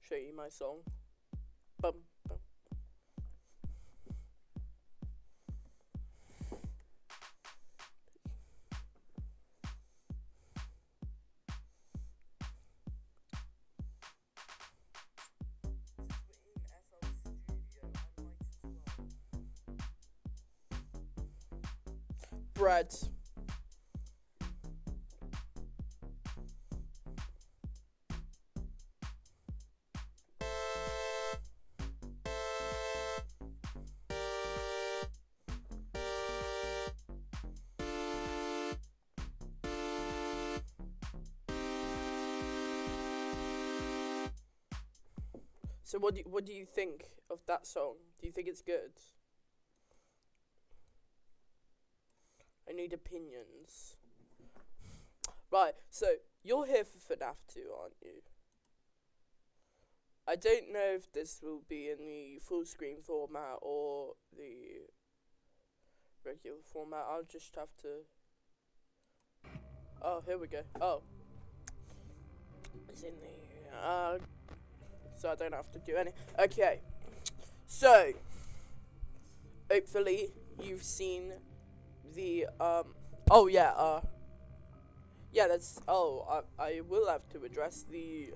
show you my song. Bum, bum. Bread. So what do you think of that song? Do you think it's good? I need opinions. Right, so you're here for FNaF 2, aren't you? I don't know if this will be in the full screen format or the regular format. I'll just have to... Oh, here we go. Oh. It's in the... so I don't have to do any... Okay. So, hopefully you've seen the, oh yeah, yeah, that's, oh, I will have to address the,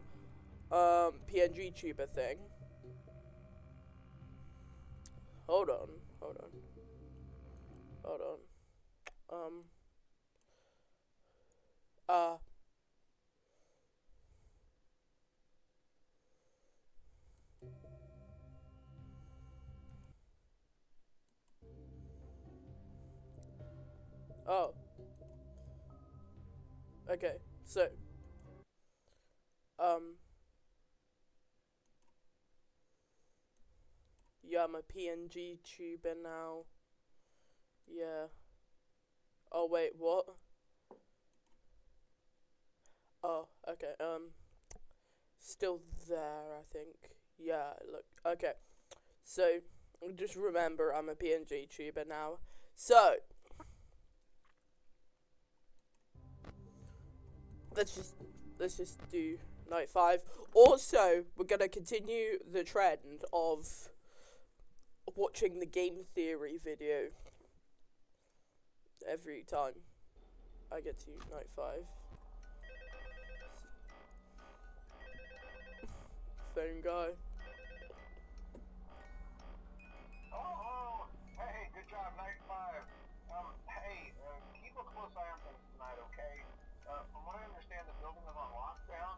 PNG tuber thing. Hold on. Uh, oh, okay, so, yeah, I'm a PNG tuber now. Yeah. Oh, wait, what? Oh, okay, still there, I think. Yeah, look, okay. So, just remember, I'm a PNG tuber now. So, let's just do night 5. Also, we're gonna continue the trend of watching the game theory video every time I get to night 5. Phone guy. Oh, hey, good job, night 5. Hey, keep a close eye on things tonight, okay? From what I understand, the building is on lockdown.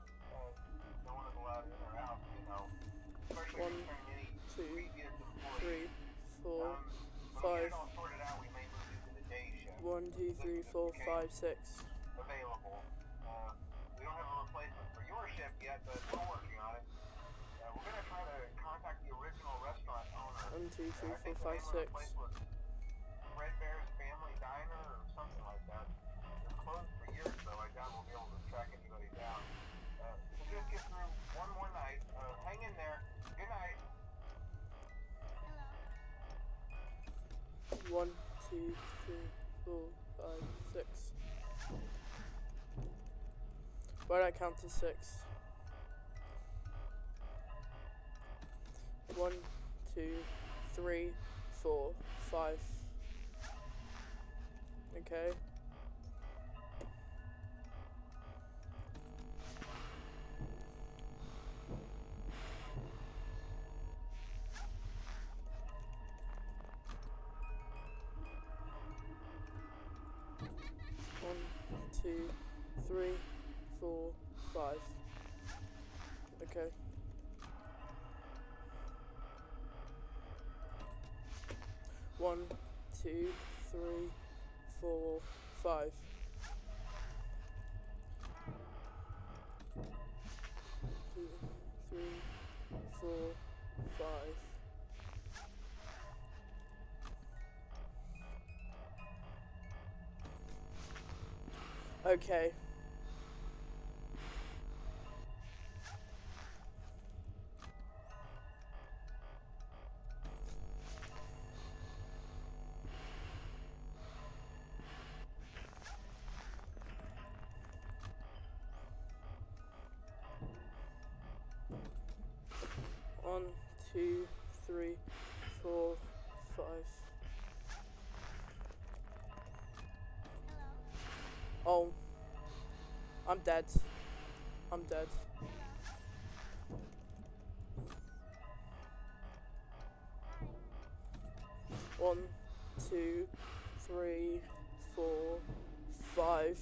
No one is allowed in or out, you know. Especially concerning any previous employees. 1, 2, 3, 4, When we 5. get it all sorted out, we may move you to the day shift. 1, 2, 3, 4, 5, 6. Available. We don't have a replacement for your shift yet, but we're working on it. We're going to try to contact the original restaurant owner. 1, 2, 3, I think 4, 5, the name of the 6. place was Red Bear's Family Diner or something like that. It's closed for years, though. I doubt we'll be able to track anybody down. So just get through one more night. Hang in there. Good night. 1, 2, 3, 4, 5, 6. Why did I count to 6? 1, 2, 3, 4, 5. Okay. One, 2, 3, 4, 5. Okay. 1, 2, 3, 4, 5. 2, 3, 4, 5. Okay. 4, 5. Oh. I'm dead. I'm dead. One, 2, 3, 4, 5.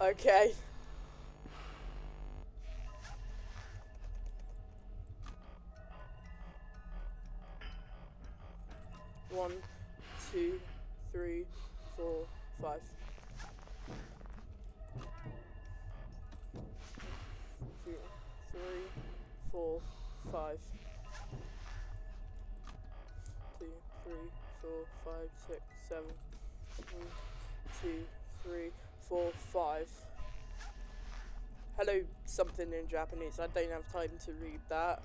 Okay. One, 2, 3, 4, 5. 2, 3, 4, 5. 2, 3, 4, 5, 6, 7. 1, 2, 3, 4, 5. Hello, something in Japanese. I don't have time to read that.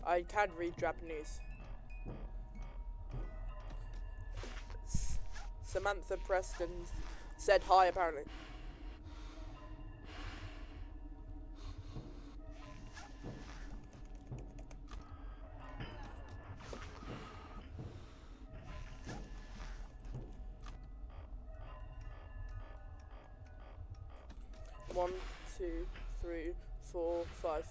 I can read Japanese. Samantha Preston said hi, apparently. One, 2, 3, 4, 5.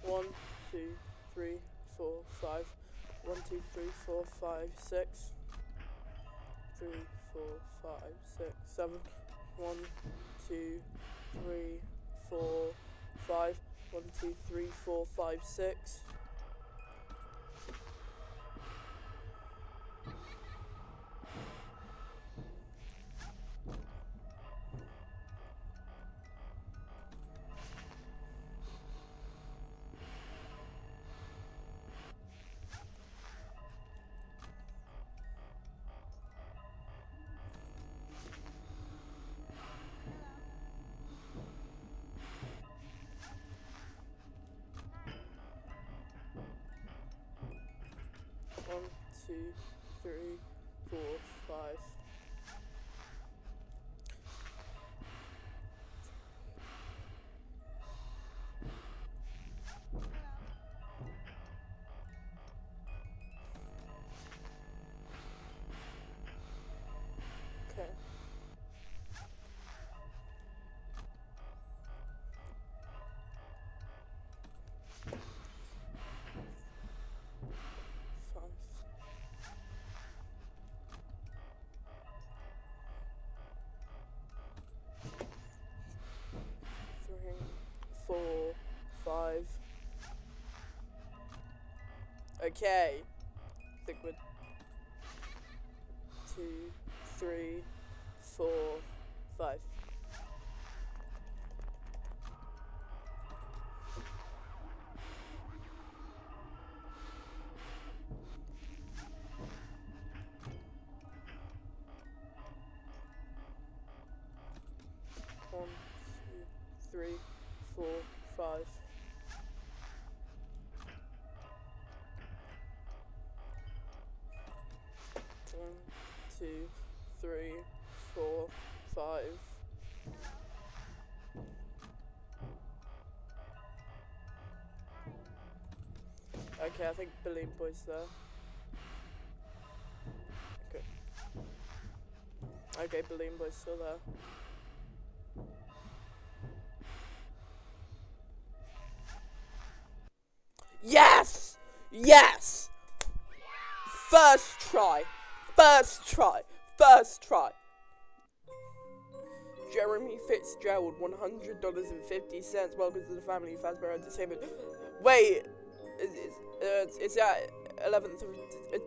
One, 2, 3, 4, 5. 1, 2, 3, 4, 5, 6. 3, 4, 5, 6, 7. 1, 2, 3, 4, 5. 1, 2, 3, 4, 5, 6. One, 2, 3, 4, 5. Okay. Five. 3, 4, 5. Okay. I think we're 2, 3, 4, 5. One, 2, 3, 4, 5. 1, 2, 3, 4, 5. Okay, I think Balloon Boy's there. Okay. Okay, Balloon Boy's still there. Yes! Yes! First try! First try! First try! Jeremy Fitzgerald, $100.50. Welcome to the family, Fazbear Entertainment. Wait, is that 11th of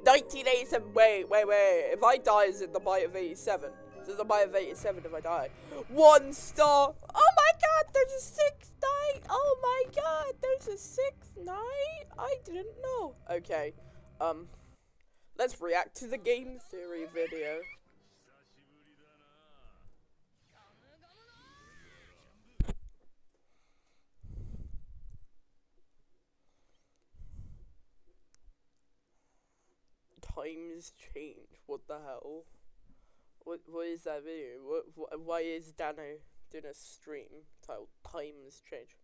1987? Wait. If I die, is it the bite of 87? So I might have 87 if I die. 1 star. Oh my god, there's a 6th night. Oh my god, there's a 6th night. I didn't know. Okay, let's react to the game theory video. Times change. What the hell? What is that video? Why is Dano doing a stream titled Times Change?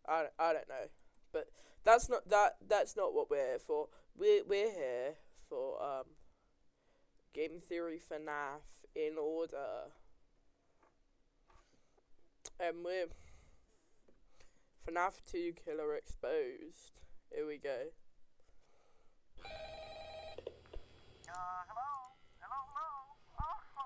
I don't know. But that's not what we're here for. We're here for game theory FNaF in order. And we're FNaF 2 Killer Exposed. Here we go.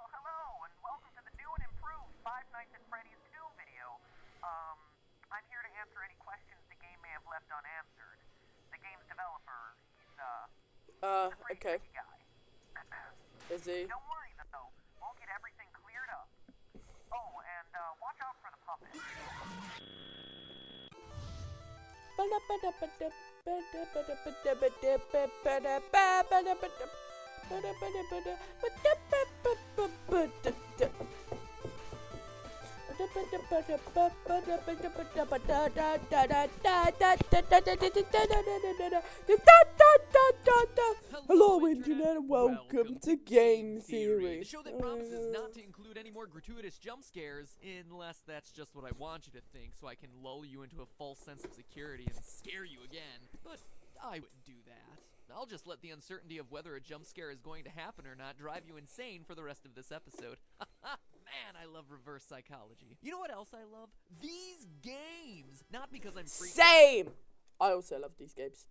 Hello, and welcome to the new and improved Five Nights at Freddy's 2 video. I'm here to answer any questions the game may have left unanswered. The game's developer, he's a pretty okay. tricky guy. Is he? Don't worry, though. We'll get everything cleared up. Oh, and watch out for the puppet. Hello, Internet, and welcome to Game Theory. The show that promises not to include any more gratuitous jump scares, unless that's just what I want you to think, so I can lull you into a false sense of security and scare you again. But I wouldn't do that. I'll just let the uncertainty of whether a jump scare is going to happen or not drive you insane for the rest of this episode. Man, I love reverse psychology. You know what else I love? These games! Not because I'm freaked Same! I also love these games.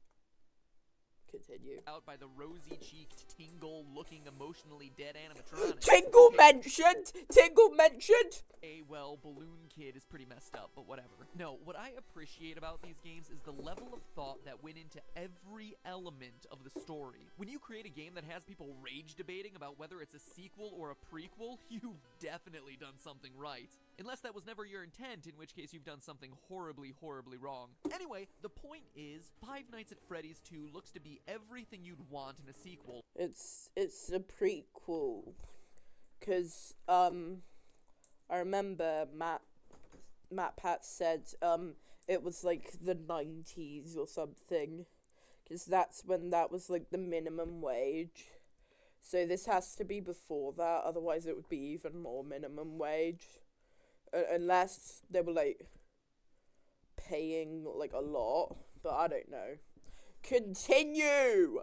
Continue. out by the rosy-cheeked, tingle-looking, emotionally dead animatronics. Tingle mentioned! Tingle mentioned! Well, Balloon Kid is pretty messed up, but whatever. No, what I appreciate about these games is the level of thought that went into every element of the story. When you create a game that has people rage debating about whether it's a sequel or a prequel, you've definitely done something right. Unless that was never your intent, in which case you've done something horribly, horribly wrong. Anyway, the point is, Five Nights at Freddy's 2 looks to be everything you'd want in a sequel. It's a prequel. Cause, I remember Matt Pat said, it was like the 90s or something. Cause that's when that was like the minimum wage. So this has to be before that, otherwise it would be even more minimum wage. Unless they were like paying like a lot, but I don't know. Continue!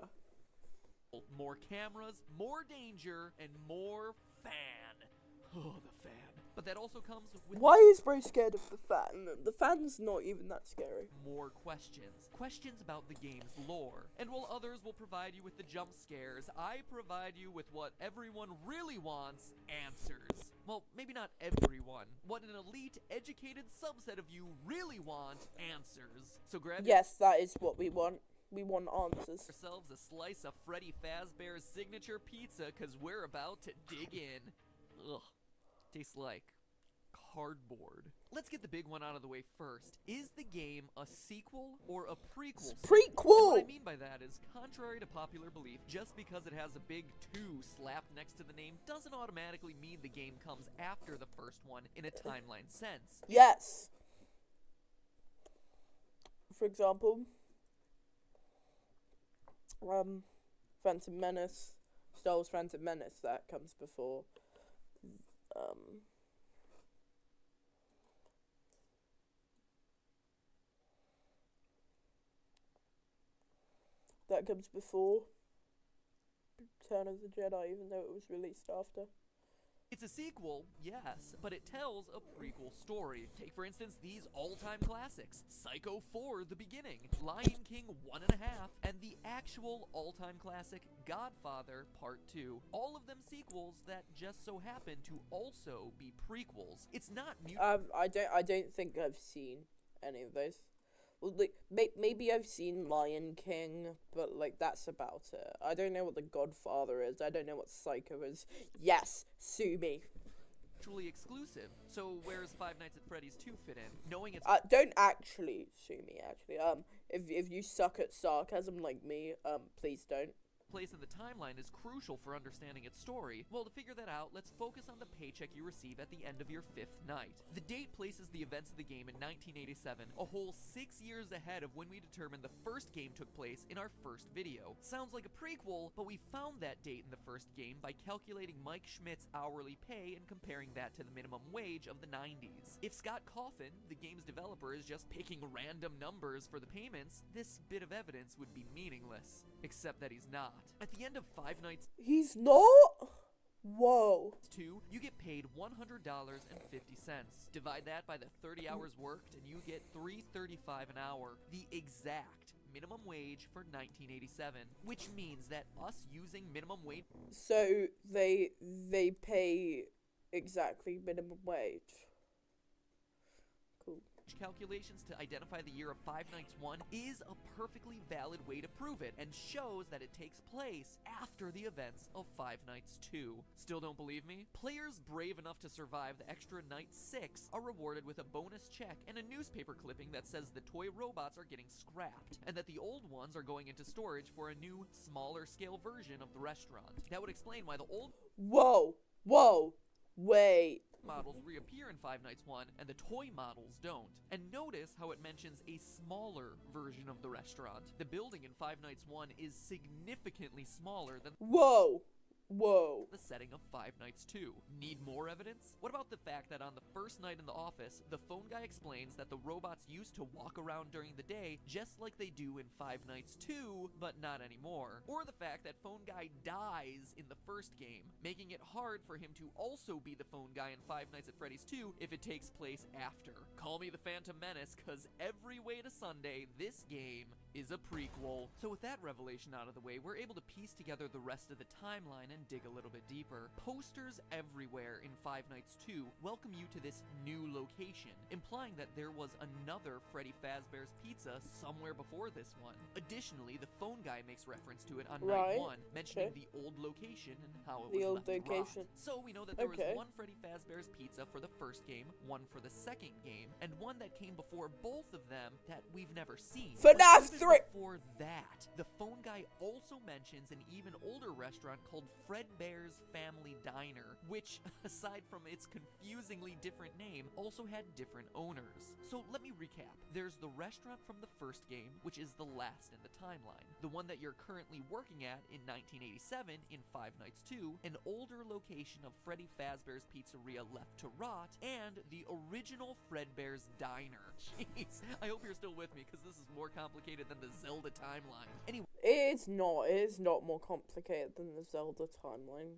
More cameras, more danger, and more fan. Oh, the fan. But that also comes with Why is Bro scared of the fan? The fan's not even that scary. more questions. Questions about the game's lore. And while others will provide you with the jump scares, I provide you with what everyone really wants, answers. Well, maybe not everyone. What an elite, educated subset of you really want, answers. So grab Yes, that is what we want. We want answers. yourselves a slice of Freddy Fazbear's signature pizza, cause we're about to dig in. Ugh. Tastes like cardboard. Let's get the big one out of the way first. Is the game a sequel or a prequel? And Prequel! what I mean by that is, contrary to popular belief, just because it has a big 2 slapped next to the name doesn't automatically mean the game comes after the first one in a timeline sense. Yes. For example, Phantom Menace, Star Wars Phantom Menace, that comes before. That comes before Return of the Jedi, even though it was released after. It's a sequel, yes, but it tells a prequel story. Take, for instance, these all-time classics. Psycho 4, The Beginning, Lion King 1.5, and the actual all-time classic, Godfather Part 2. All of them sequels that just so happen to also be prequels. It's not I don't think I've seen any of those. Well, like, maybe I've seen Lion King, but, like, that's about it. I don't know what The Godfather is. I don't know what Psycho is. Yes, sue me. Actually exclusive. So where's Five Nights at Freddy's 2 fit in? Knowing it's Don't actually sue me, actually. If you suck at sarcasm like me, please don't. place in the timeline is crucial for understanding its story. Well, to figure that out, let's focus on the paycheck you receive at the end of your 5th night. The date places the events of the game in 1987, a whole 6 years ahead of when we determined the first game took place in our first video. Sounds like a prequel, but we found that date in the first game by calculating Mike Schmidt's hourly pay and comparing that to the minimum wage of the 90s. If Scott Coffin, the game's developer, is just picking random numbers for the payments, this bit of evidence would be meaningless. Except that he's not. At the end of Five Nights He's not? Whoa. 2, you get paid $100.50. Divide that by the 30 hours worked and you get $3.35 an hour, the exact minimum wage for 1987, which means that us using minimum wage So they pay exactly minimum wage. Cool. calculations to identify the year of Five Nights 1 is a perfectly valid way to prove it, and shows that it takes place after the events of Five Nights 2. Still don't believe me? Players brave enough to survive the extra night 6 are rewarded with a bonus check and a newspaper clipping that says the toy robots are getting scrapped, and that the old ones are going into storage for a new, smaller scale version of the restaurant. That would explain why the old Whoa, wait. models reappear in Five Nights 1 and the toy models don't. And notice how it mentions a smaller version of the restaurant. The building in Five Nights 1 is significantly smaller than Whoa. the setting of Five Nights 2. Need more evidence? What about the fact that on the first night in the office, the phone guy explains that the robots used to walk around during the day just like they do in Five Nights 2, but not anymore? Or the fact that phone guy dies in the first game, making it hard for him to also be the phone guy in Five Nights at Freddy's 2 if it takes place after. Call me the Phantom Menace, cause every way to Sunday, this game is a prequel. So with that revelation out of the way, we're able to piece together the rest of the timeline and dig a little bit deeper. Posters everywhere in Five Nights 2 welcome you to this new location, implying that there was another Freddy Fazbear's Pizza somewhere before this one. Additionally, the phone guy makes reference to it on night 1, mentioning the old location and how it was left to rot. So we know that there was one Freddy Fazbear's Pizza for the first game, one for the second game, and one that came before both of them that we've never seen. FNaF 3! Before that, the phone guy also mentions an even older restaurant called Fredbear's Family Diner, which, aside from its confusingly different name, also had different owners. So let me recap. There's the restaurant from the first game, which is the last in the timeline. The one that you're currently working at in 1987 in Five Nights 2, an older location of Freddy Fazbear's Pizzeria left to rot, and the original Fredbear's Diner. Jeez, I hope you're still with me, because this is more complicated than the Zelda timeline. Anyway, It is not more complicated than the Zelda timeline.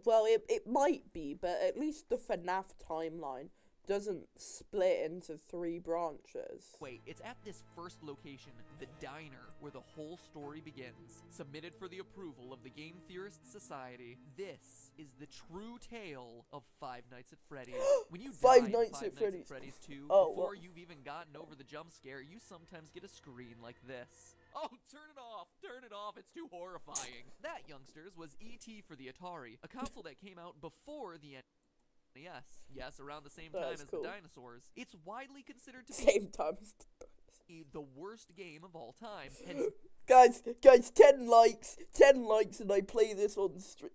Well, it might be, but at least the FNaF timeline doesn't split into 3 branches. wait, it's at this first location, the diner, where the whole story begins. Submitted for the approval of the Game Theorists Society, this is the true tale of Five Nights at Freddy's. When you Five die in Nights Five at Nights Freddy's. 2, Oh, before well. you've even gotten over the jump scare, you sometimes get a screen like this. Oh, turn it off, it's too horrifying. That, youngsters, was E.T. for the Atari, a console that came out before the Yes, around the same time as cool. the dinosaurs. It's widely considered to be Same time as the worst game of all time, hence Guys, 10 likes, and I play this on stream.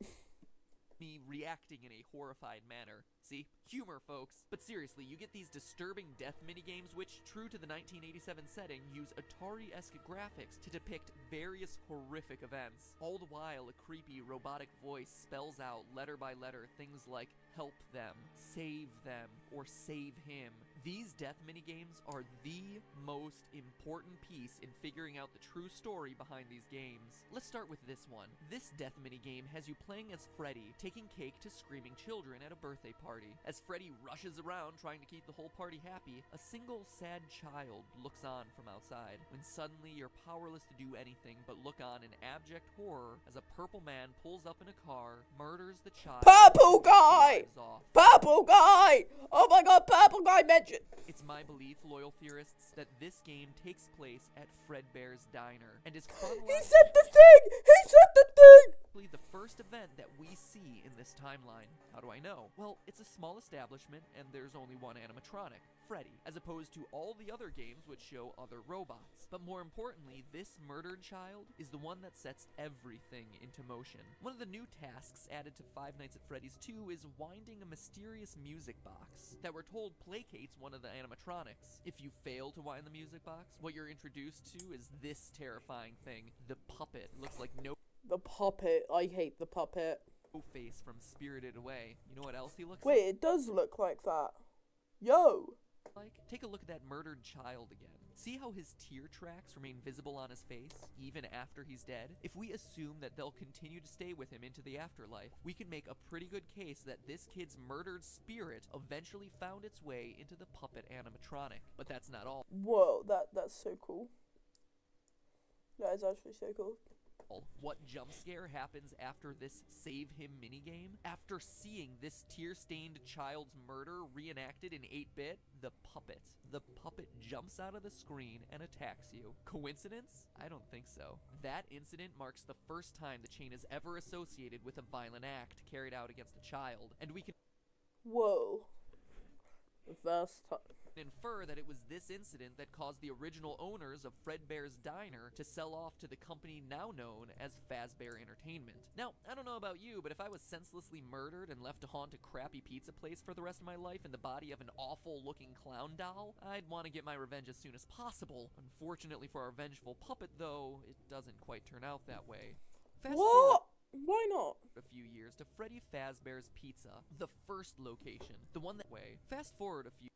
me reacting in a horrified manner. See? Humor, folks. But seriously, you get these disturbing death minigames which, true to the 1987 setting, use Atari-esque graphics to depict various horrific events. All the while, a creepy robotic voice spells out letter by letter things like help them, save them, or save him. These death minigames are the most important piece in figuring out the true story behind these games. Let's start with this one. This death minigame has you playing as Freddy, taking cake to screaming children at a birthday party. As Freddy rushes around trying to keep the whole party happy, a single sad child looks on from outside, when suddenly you're powerless to do anything but look on in abject horror as a purple man pulls up in a car, murders the child, Purple guy! and drives off. Purple guy! Oh my god, purple guy meant legend. It's my belief, loyal theorists, that this game takes place at Fredbear's Diner and is chronologically He said the thing! He said the thing! the first event that we see in this timeline. How do I know? Well, it's a small establishment and there's only one animatronic, Freddy, as opposed to all the other games which show other robots. But more importantly, this murdered child is the one that sets everything into motion. One of the new tasks added to Five Nights at Freddy's 2 is winding a mysterious music box that we're told placates one of the animatronics. If you fail to wind the music box, what you're introduced to is this terrifying thing, the puppet. Looks like The puppet. I hate the puppet. No-Face from Spirited Away. You know what else he looks Wait, it does look like that. Yo! like? Take a look at that murdered child again. See how his tear tracks remain visible on his face, even after he's dead? If we assume that they'll continue to stay with him into the afterlife, we can make a pretty good case that this kid's murdered spirit eventually found its way into the puppet animatronic. But that's not all. Whoa, that's so cool. That is actually so cool. What jump scare happens after this Save Him minigame? After seeing this tear-stained child's murder reenacted in 8-bit, the puppet jumps out of the screen and attacks you. Coincidence? I don't think so. That incident marks the first time the chain is ever associated with a violent act carried out against a child, and we can Whoa. The first time. infer that it was this incident that caused the original owners of Fredbear's Diner to sell off to the company now known as Fazbear Entertainment. Now, I don't know about you, but if I was senselessly murdered and left to haunt a crappy pizza place for the rest of my life in the body of an awful-looking clown doll, I'd want to get my revenge as soon as possible. Unfortunately for our vengeful puppet, though, it doesn't quite turn out that way. Fast forward What? Why not? a few years to Freddy Fazbear's Pizza, the first location, the one that way. Fast forward a few.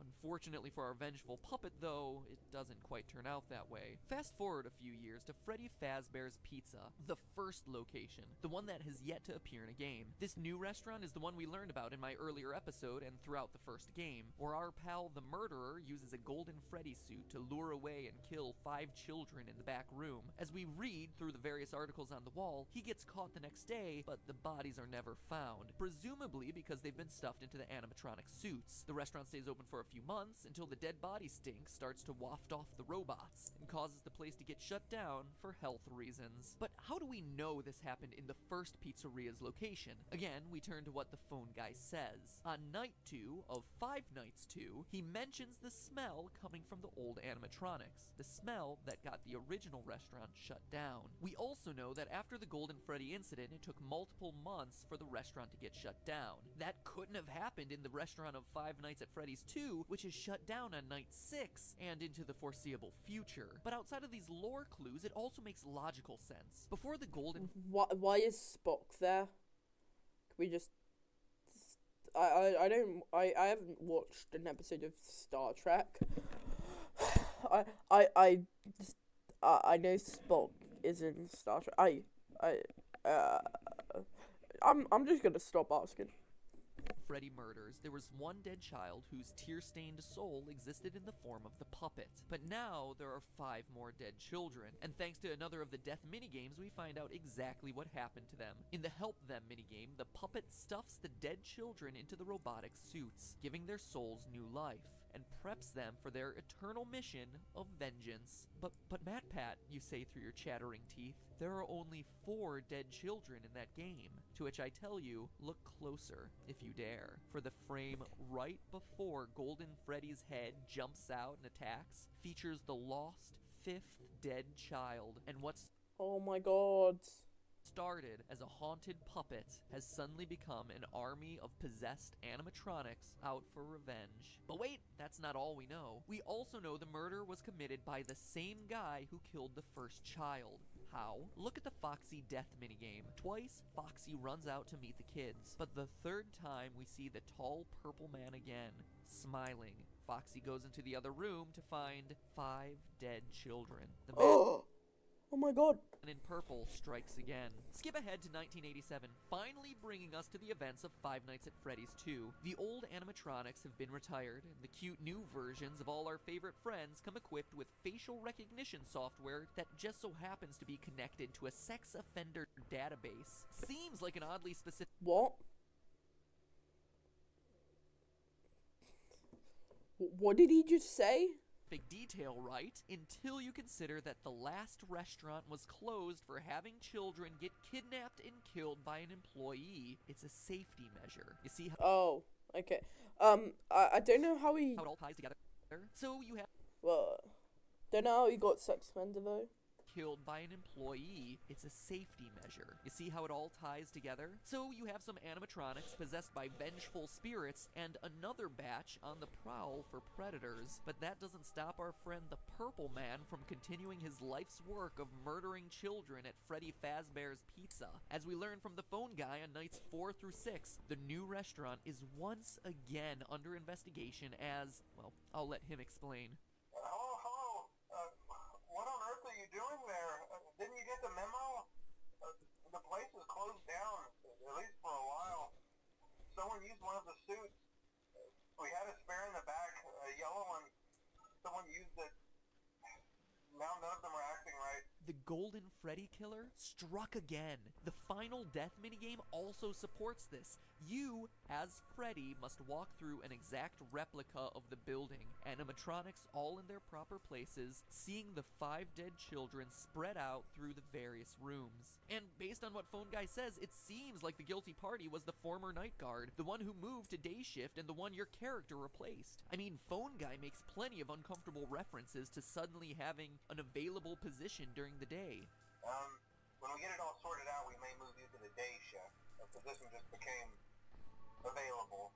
Unfortunately for our vengeful puppet, though, it doesn't quite turn out that way. Fast forward a few years to Freddy Fazbear's Pizza, the first location, the one that has yet to appear in a game. This new restaurant is the one we learned about in my earlier episode and throughout the first game, where our pal the murderer uses a golden Freddy suit to lure away and kill 5 children in the back room. As we read through the various articles on the wall, he gets caught the next day, but the bodies are never found, presumably because they've been stuffed into the animatronic suits. The restaurant stays open for a few months until the dead body stink starts to waft off the robots and causes the place to get shut down for health reasons. But how do we know this happened in the first pizzeria's location? Again, we turn to what the phone guy says. On night 2 of Five Nights 2, he mentions the smell coming from the old animatronics, the smell that got the original restaurant shut down. We also know that after the Golden Freddy incident, it took multiple months for the restaurant to get shut down. That couldn't have happened in the restaurant of Five Nights at Freddy's 2, which is shut down on night 6 and into the foreseeable future. But outside of these lore clues, it also makes logical sense. Before the Golden Why is Spock there? Can we just... I haven't watched an episode of Star Trek. I know Spock is in Star Trek. I'm just gonna stop asking. Freddy murders, there was one dead child whose tear-stained soul existed in the form of the puppet. But now there are 5 more dead children, and thanks to another of the death minigames, we find out exactly what happened to them. In the Help Them minigame, the puppet stuffs the dead children into the robotic suits, giving their souls new life, and preps them for their eternal mission of vengeance. But MatPat, you say through your chattering teeth, there are only 4 dead children in that game. To which I tell you, look closer, if you dare. For the frame right before Golden Freddy's head jumps out and attacks features the lost 5th dead child. And what's Oh my god. started as a haunted puppet has suddenly become an army of possessed animatronics out for revenge. But wait, that's not all we know. We also know the murder was committed by the same guy who killed the first child. How? Look at the Foxy death minigame. Twice, Foxy runs out to meet the kids, but the 3rd time we see the tall purple man again, smiling. Foxy goes into the other room to find 5 dead children. The man Oh my god. in purple strikes again. Skip ahead to 1987, finally bringing us to the events of Five Nights at Freddy's 2. The old animatronics have been retired, and the cute new versions of all our favorite friends come equipped with facial recognition software that just so happens to be connected to a sex offender database. Seems like an oddly specific... What? What did he just say? Big detail, right? Until you consider that the last restaurant was closed for having children get kidnapped and killed by an employee. It's a safety measure. You see how Oh, okay. I don't know how he. it all ties together? So you have Well, don't know how he got suspended though. killed by an employee. It's a safety measure. You see how it all ties together? So you have some animatronics possessed by vengeful spirits and another batch on the prowl for predators. But that doesn't stop our friend the Purple Man from continuing his life's work of murdering children at Freddy Fazbear's Pizza. As we learn from the phone guy on nights 4 through 6, the new restaurant is once again under investigation as, well, I'll let him explain. Hello. What on earth are you doing there? Didn't you get the memo? The place is closed down, at least for a while. Someone used one of the suits. We had a spare in the back, a yellow one. Someone used it. Now none of them are acting right. The Golden Freddy Killer struck again. The final death minigame also supports this. You, as Freddy, must walk through an exact replica of the building, animatronics all in their proper places, seeing the 5 dead children spread out through the various rooms. And based on what Phone Guy says, it seems like the guilty party was the former night guard, the one who moved to day shift and the one your character replaced. I mean, Phone Guy makes plenty of uncomfortable references to suddenly having an available position during the day. When we get it all sorted out, we may move you to the day shift. A position just became available.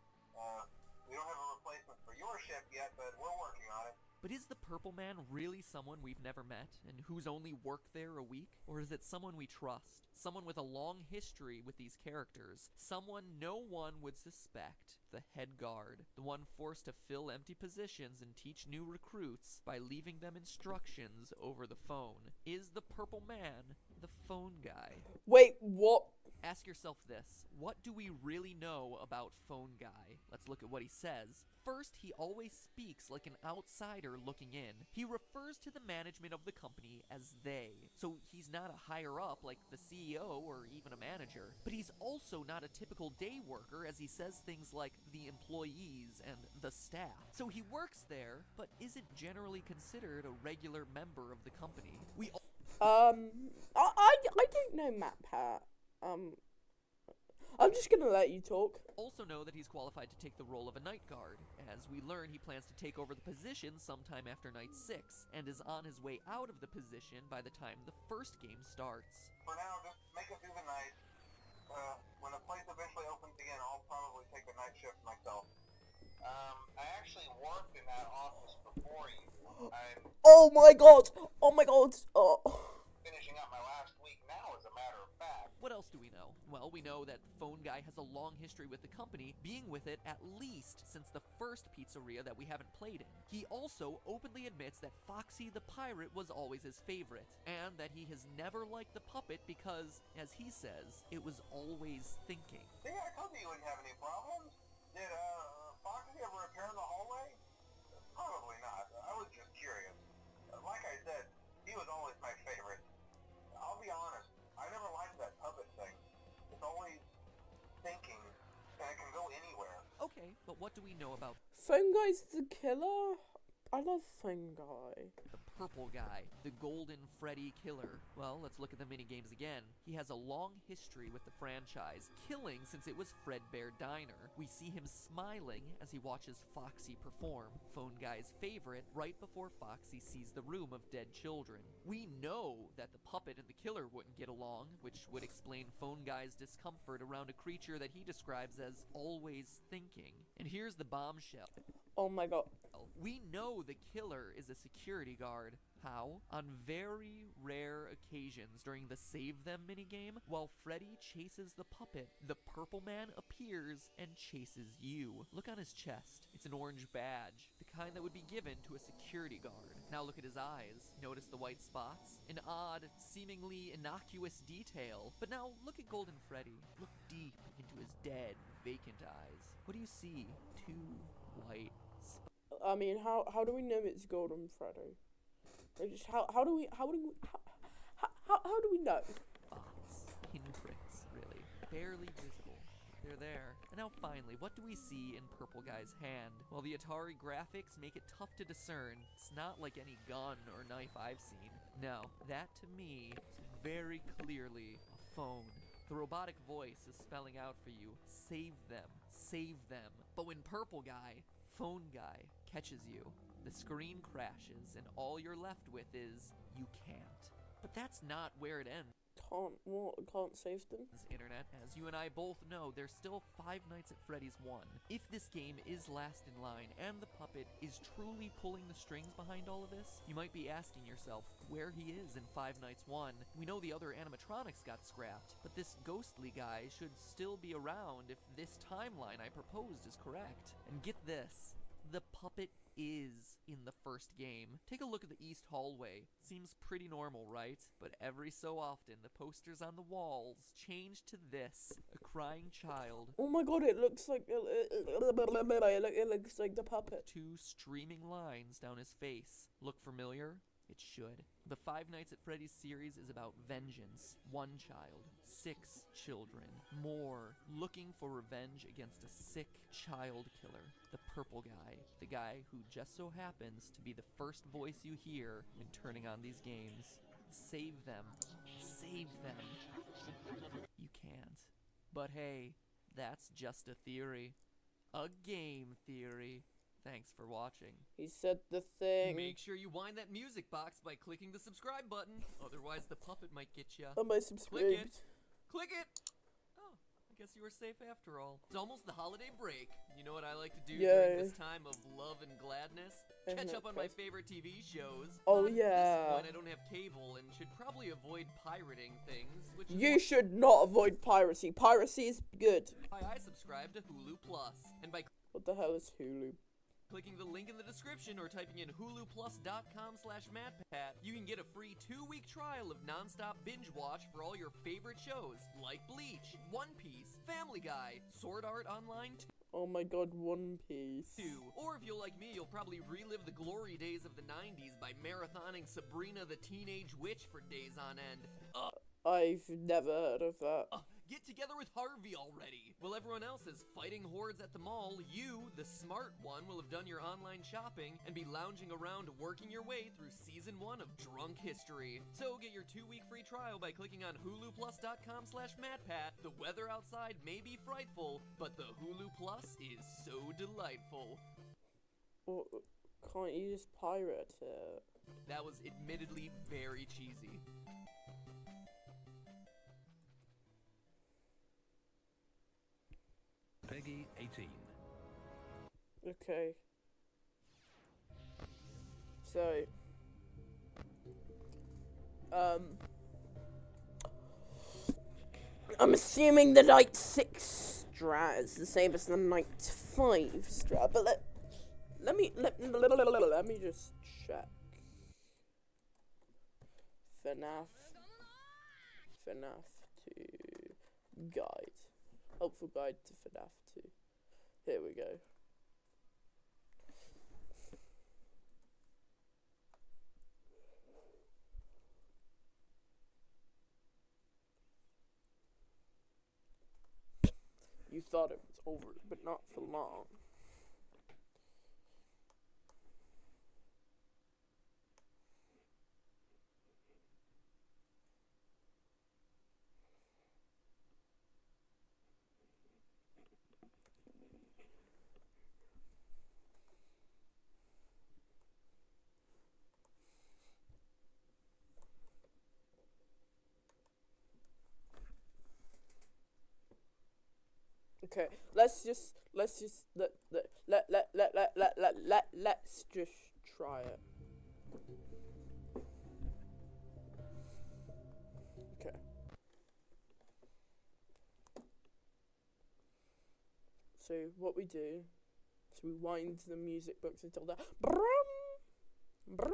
We don't have a replacement for your shift yet, but we're working on it. But is the Purple Man really someone we've never met, and who's only worked there a week? Or is it someone we trust? Someone with a long history with these characters? Someone no one would suspect? The head guard. The one forced to fill empty positions and teach new recruits by leaving them instructions over the phone. Is the Purple Man the phone guy? Wait, what? Ask yourself this. What do we really know about Phone Guy? Let's look at what he says. First, he always speaks like an outsider looking in. He refers to the management of the company as they. So he's not a higher up like the CEO or even a manager. But he's also not a typical day worker, as he says things like the employees and the staff. So he works there, but isn't generally considered a regular member of the company. I don't know Matt Pat. I'm just gonna let you talk. Also know that he's qualified to take the role of a night guard. As we learn, he plans to take over the position sometime after night 6, and is on his way out of the position by the time the first game starts. For now, just make it through the night. When the place eventually opens again, I'll probably take the night shift myself. I actually worked in that office before you. I'm Oh my god! Oh my god! Oh. finishing up my last week now, as a matter of fact. What else do we know? Well, we know that Phone Guy has a long history with the company, being with it at least since the first pizzeria that we haven't played in. He also openly admits that Foxy the Pirate was always his favorite, and that he has never liked the puppet because, as he says, it was always thinking. See, I told you you wouldn't have any problems. Did, Foxy ever appear in the hallway? Probably not. I was just curious. Like I said, he was always my favorite. I'll be honest, I never liked that puppet thing. It's always thinking, and it can go anywhere. Okay, but what do we know about Phone Guy's the killer? I love Phone Guy. the Purple Guy, the Golden Freddy Killer? Well, let's look at the minigames again. He has a long history with the franchise, killing since it was Fredbear Diner. We see him smiling as he watches Foxy perform, Phone Guy's favorite, right before Foxy sees the room of dead children. We know that the puppet and the killer wouldn't get along, which would explain Phone Guy's discomfort around a creature that he describes as always thinking. And here's the bombshell. Oh my god. We know the killer is a security guard. How? On very rare occasions during the Save Them minigame, while Freddy chases the puppet, the Purple Man appears and chases you. Look on his chest. It's an orange badge, the kind that would be given to a security guard. Now look at his eyes. Notice the white spots? An odd, seemingly innocuous detail. But now look at Golden Freddy. Look deep into his dead, vacant eyes. What do you see? Two white spots. I mean, how do we know it's Golden Freddy? Just how do we know? Pinpricks, really. Barely visible. they're there. And now finally, what do we see in Purple Guy's hand? Well, the Atari graphics make it tough to discern. It's not like any gun or knife I've seen. No, that to me is very clearly a phone. The robotic voice is spelling out for you, save them, save them. But when Purple Guy, Phone Guy, catches you, the screen crashes and all you're left with is, you can't. But that's not where it ends. Can't save them? Internet, as you and I both know, there's still Five Nights at Freddy's 1. If this game is last in line and the puppet is truly pulling the strings behind all of this, you might be asking yourself where he is in Five Nights 1. We know the other animatronics got scrapped, but this ghostly guy should still be around if this timeline I proposed is correct. And get this, the puppet is in the first game. Take a look at the East Hallway. Seems pretty normal, right? But every so often, the posters on the walls change to this, a crying child. Oh my god, it looks like it looks like the puppet. Two streaming lines down his face. Look familiar? It should. The Five Nights at Freddy's series is about vengeance. One child, 6 children, more, looking for revenge against a sick child killer. The Purple Guy, the guy who just so happens to be the first voice you hear when turning on these games. Save them. Save them. You can't. But hey, that's just a theory. A game theory. Thanks for watching. He said the thing. Make sure you wind that music box by clicking the subscribe button. Otherwise, the puppet might get you. Am I subscribed? Click it. Click it. Oh, I guess you were safe after all. It's almost the holiday break. You know what I like to do during this time of love and gladness? Catch up on my favorite TV shows. Oh, At yeah. this point, I don't have cable and should probably avoid pirating things, which is You should not avoid piracy. Piracy is good. why I subscribe to Hulu Plus. And by What the hell is Hulu? clicking the link in the description or typing in huluplus.com/MattPat, you can get a free 2-week trial of nonstop binge watch for all your favorite shows like Bleach, One Piece, Family Guy, Sword Art Online Oh my god, One Piece. 2. Or if you're like me, you'll probably relive the glory days of the 90s by marathoning Sabrina the Teenage Witch for days on end. I've never heard of that. Get together with Harvey already! While everyone else is fighting hordes at the mall, you, the smart one, will have done your online shopping and be lounging around working your way through Season 1 of Drunk History. So get your 2-week free trial by clicking on huluplus.com/MattPat. The weather outside may be frightful, but the Hulu Plus is so delightful. Well, can't you just pirate it? That was admittedly very cheesy. Peggy 18. Okay. So, I'm assuming the Night 6 strat is the same as the Night 5 strat, but let me just check. FNaF 2 guide. Helpful guide to FNaF 2. Here we go. You thought it was over, but not for long. Okay, let's just try it. Okay. So what we do is we wind the music box until the brum brum.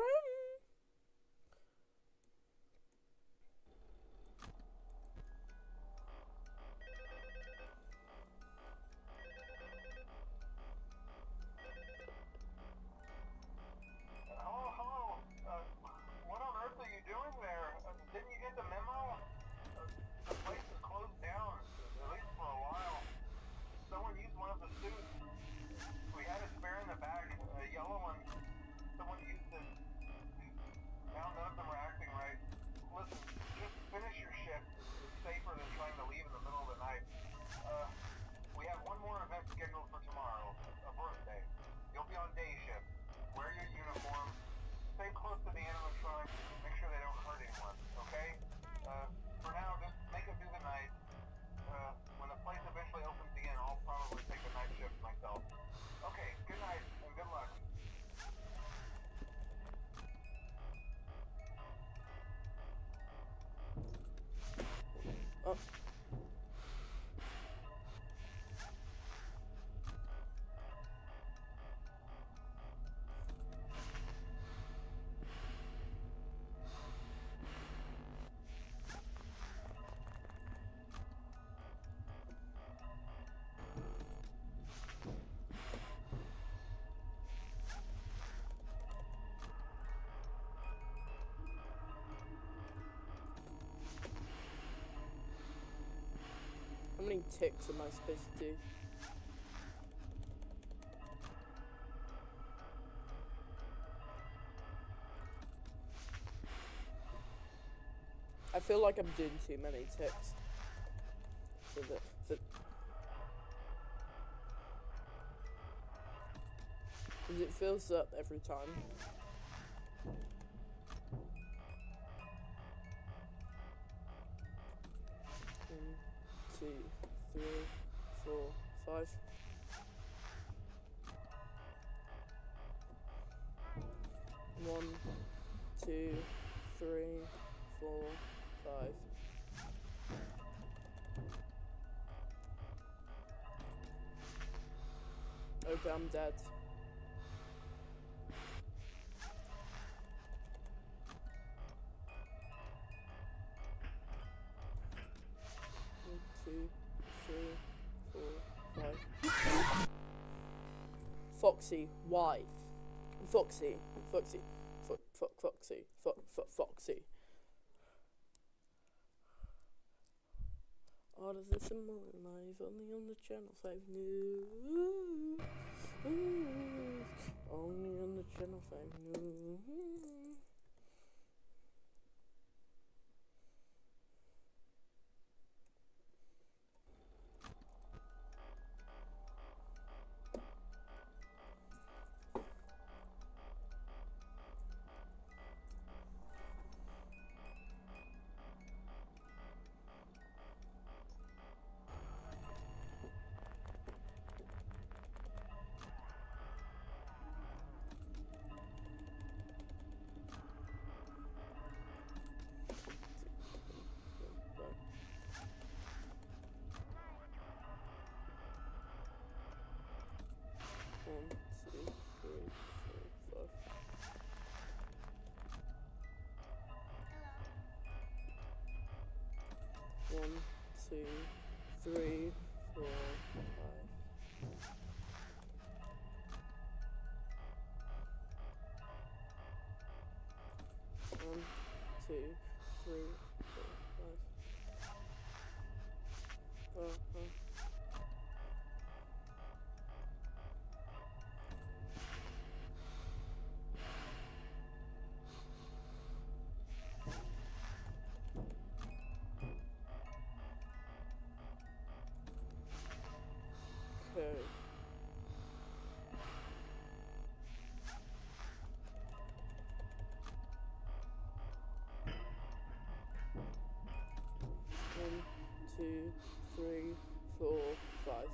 many ticks am I supposed to do? I feel like I'm doing too many ticks. Because it fills up every time. 1, 2, 3, 4, 5. 1, 2, 3, 4, 5. Okay, I'm dead. One, 2, 3, 4, 5. Foxy, why? Foxy, Foxy, Foxy, Foxy. All of this in my life, only on the channel 5 news. Only on the channel 5 news. One, 2, 3, 4, 5. 1, 2, 3, 4, 5. 1, 2, 3, 4, 5. Okay. One, 2, 3, 4, 5.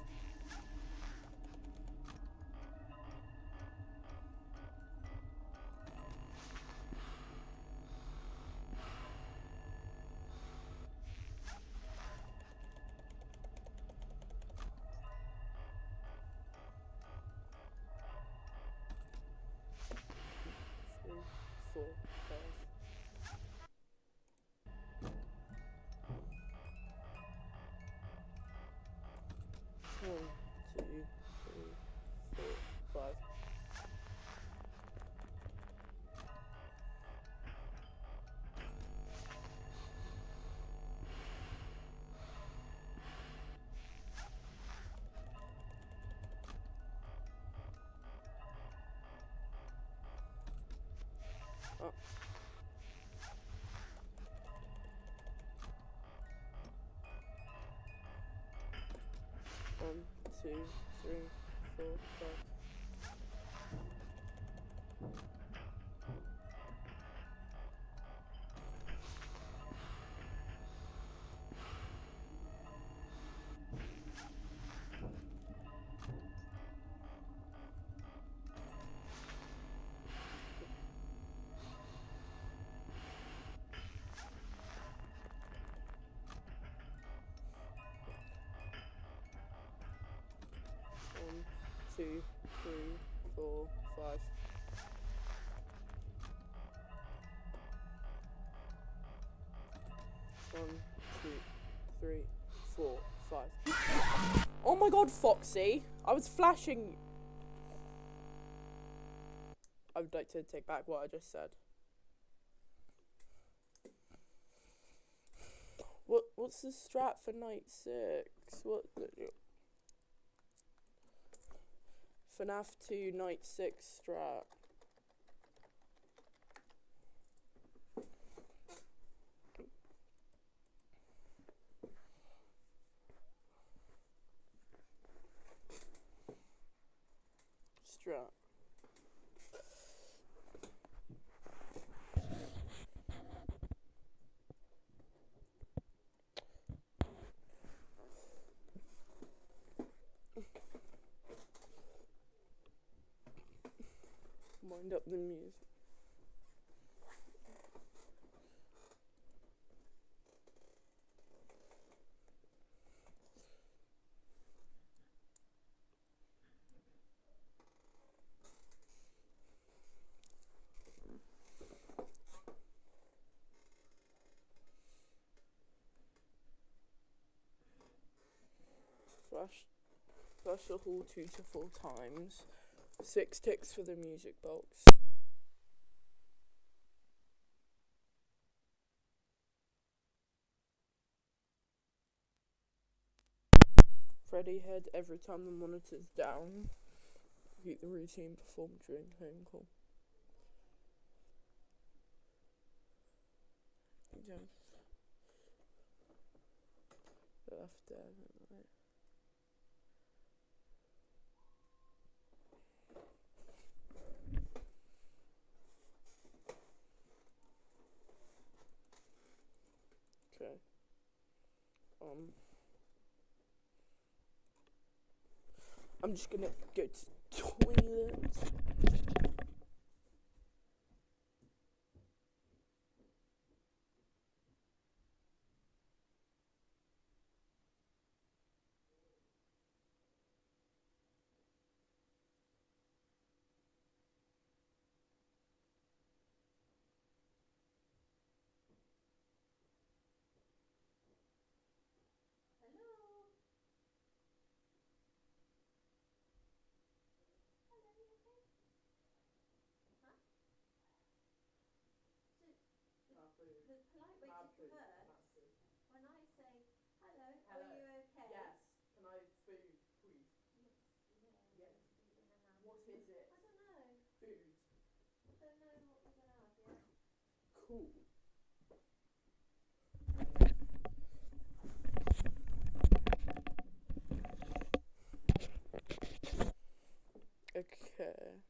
3, 4, 5. 1, 2, 3, 4, 5. Oh. 1, 2, 3, 4, 5. One, 2, 3, 4, 5. 1, 2, 3, 4, 5. Oh my god, Foxy! I was flashing. I would like to take back what I just said. What's the strat for night 6? What the FNaF 2 night 6 strat? Strat. Wind up the music. Flash the hall 2 to 4 times. 6 ticks for the music box. Freddy head every time the monitor's down. Repeat the routine performed during home call. Okay. Left there, right. Okay. I'm just gonna go to toilet. The polite way to converse, when I say, hello, are you okay? Yes. Can I have food, please? Yes, you may. I'm Yes. going to be in a nap. What is it? I don't know. Food. I don't know what you're going to have yet. Cool. Okay.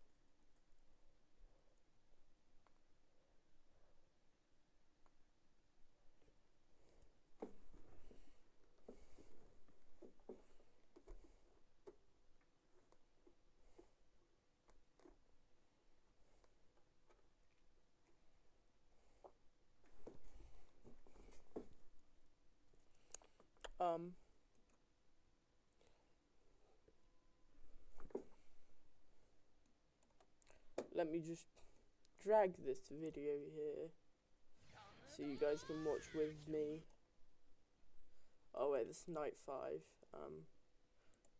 Let me just drag this video here so you guys can watch with me. Oh wait, this is night 5.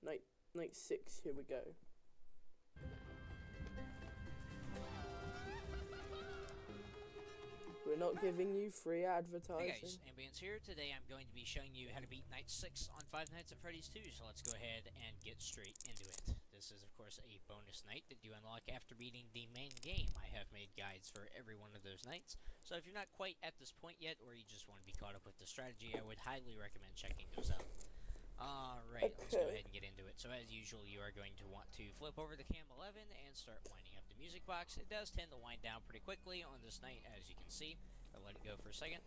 Night 6, here we go. We're not giving you free advertising. Hey guys, Ambience here. Today I'm going to be showing you how to beat Night 6 on Five Nights at Freddy's 2, so let's go ahead and get straight into it. This is of course a bonus night that you unlock after beating the main game. I have made guides for every one of those nights, so if you're not quite at this point yet, or you just want to be caught up with the strategy, I would highly recommend checking those out. Alright, let's go ahead and get into it. So as usual, you are going to want to flip over to cam 11 and start winding up the music box. It does tend to wind down pretty quickly on this night, as you can see. I'll let it go for a second.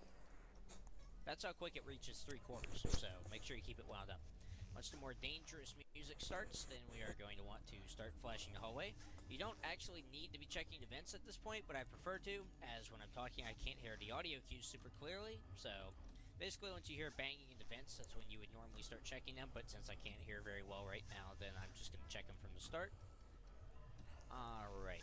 That's how quick it reaches 3/4, so make sure you keep it wound up. Once the more dangerous music starts, then we are going to want to start flashing the hallway. You don't actually need to be checking the vents at this point, but I prefer to, as when I'm talking I can't hear the audio cues super clearly, so basically once you hear banging in the vents, that's when you would normally start checking them, but since I can't hear very well right now, then I'm just going to check them from the start. Alright.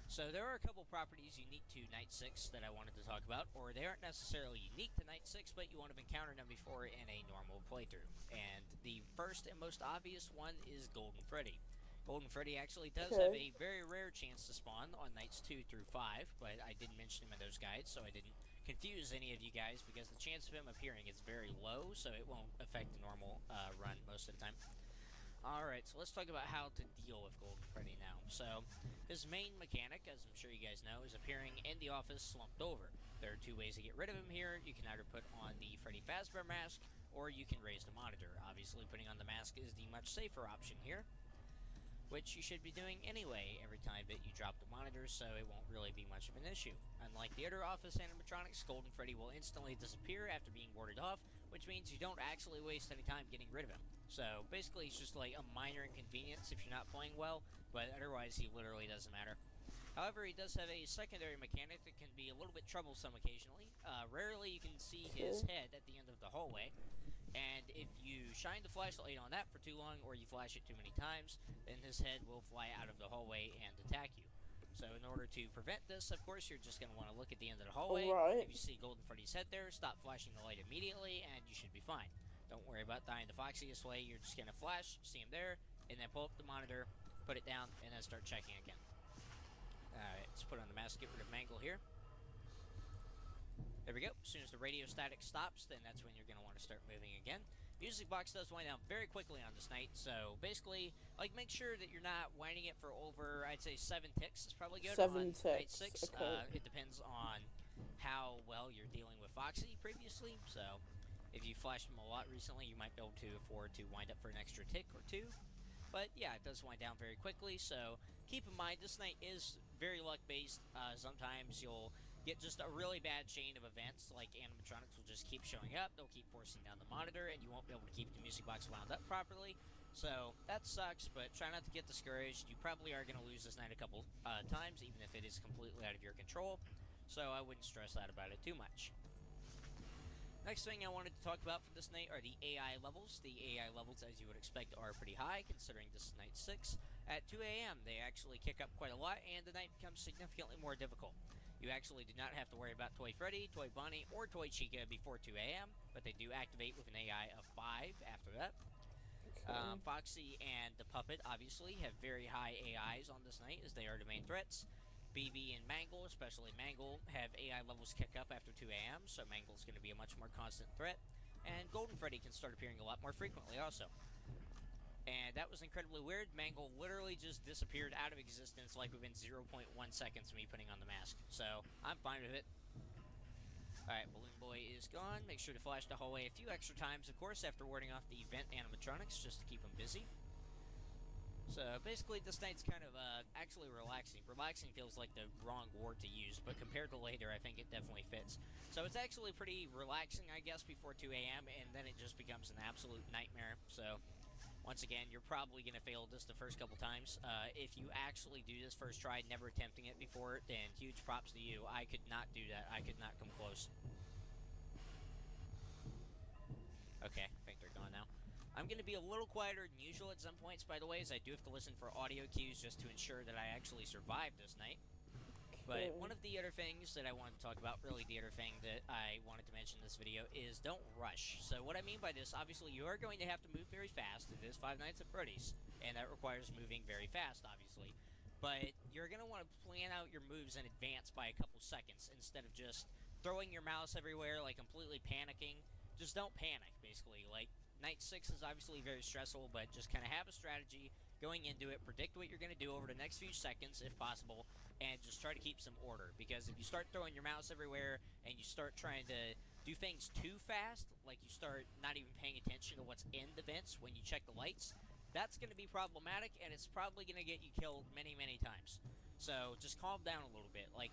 So there are a couple properties unique to Night 6 that I wanted to talk about, or they aren't necessarily unique to Night 6, but you won't have encountered them before in a normal playthrough. And the first and most obvious one is Golden Freddy. Golden Freddy actually does have a very rare chance to spawn on nights 2 through 5, but I didn't mention him in those guides, so I didn't confuse any of you guys because the chance of him appearing is very low, so it won't affect the normal run most of the time. Alright, so let's talk about how to deal with Golden Freddy now. So, his main mechanic, as I'm sure you guys know, is appearing in the office slumped over. There are two ways to get rid of him here. You can either put on the Freddy Fazbear mask, or you can raise the monitor. Obviously, putting on the mask is the much safer option here, which you should be doing anyway every time that you drop the monitor, so it won't really be much of an issue. Unlike the other office animatronics, Golden Freddy will instantly disappear after being warded off, which means you don't actually waste any time getting rid of him. So basically it's just like a minor inconvenience if you're not playing well, but otherwise he literally doesn't matter. However, he does have a secondary mechanic that can be a little bit troublesome occasionally. Rarely you can see his head at the end of the hallway, and if you shine the flashlight on that for too long, or you flash it too many times, then his head will fly out of the hallway and attack you. So in order to prevent this, of course, you're just going to want to look at the end of the hallway. Alright. If you see Golden Freddy's head there, stop flashing the light immediately, and you should be fine. Don't worry about dying the foxiest way. You're just going to flash, see him there, and then pull up the monitor, put it down, and then start checking again. Alright, let's put on the mask, get rid of Mangle here. There we go. As soon as the radio static stops, then that's when you're going to want to start moving again. Music box does wind down very quickly on this night, so basically, like, make sure that you're not winding it for over, I'd say 7 ticks is probably good 7 on ticks, night 6. okay. It depends on how well you're dealing with Foxy previously, so if you flashed him a lot recently, you might be able to afford to wind up for an extra tick or 2. But yeah, it does wind down very quickly, so keep in mind this night is very luck-based. Sometimes you'll get just a really bad chain of events, like animatronics will just keep showing up, they'll keep forcing down the monitor, and you won't be able to keep the music box wound up properly. So that sucks, but try not to get discouraged. You probably are going to lose this night a couple times, even if it is completely out of your control, so I wouldn't stress out about it too much. Next thing I wanted to talk about for this night are the AI levels. The AI levels, as you would expect, are pretty high, considering this is night 6. At 2 a.m., they actually kick up quite a lot, and the night becomes significantly more difficult. You actually do not have to worry about Toy Freddy, Toy Bonnie, or Toy Chica before 2 a.m., but they do activate with an AI of 5 after that. Okay. Foxy and the Puppet, obviously, have very high AIs on this night, as they are the main threats. BB and Mangle, especially Mangle, have AI levels kick up after 2 a.m., so Mangle's going to be a much more constant threat. And Golden Freddy can start appearing a lot more frequently, also. And that was incredibly weird. Mangle literally just disappeared out of existence like within 0.1 seconds of me putting on the mask. So, I'm fine with it. Alright, Balloon Boy is gone. Make sure to flash the hallway a few extra times, of course, after warding off the event animatronics, just to keep them busy. So, basically, this night's kind of actually relaxing. Relaxing feels like the wrong word to use, but compared to later, I think it definitely fits. So, it's actually pretty relaxing, I guess, before 2 a.m., and then it just becomes an absolute nightmare. So, once again, you're probably going to fail this the first couple times. If you actually do this first try, never attempting it before, then huge props to you. I could not do that. I could not come close. Okay, I think they're gone now. I'm going to be a little quieter than usual at some points, by the way, as I do have to listen for audio cues just to ensure that I actually survived this night. But one of the other things that I wanted to talk about, really the other thing that I wanted to mention in this video, is don't rush. So what I mean by this, obviously you are going to have to move very fast. It is Five Nights at Freddy's, and that requires moving very fast, obviously. But you're going to want to plan out your moves in advance by a couple seconds, instead of just throwing your mouse everywhere, like completely panicking. Just don't panic, basically. Like, Night 6 is obviously very stressful, but just kind of have a strategy going into it, predict what you're going to do over the next few seconds, if possible, and just try to keep some order. Because if you start throwing your mouse everywhere, and you start trying to do things too fast, like you start not even paying attention to what's in the vents when you check the lights, that's going to be problematic, and it's probably going to get you killed many, many times. So, just calm down a little bit. Like,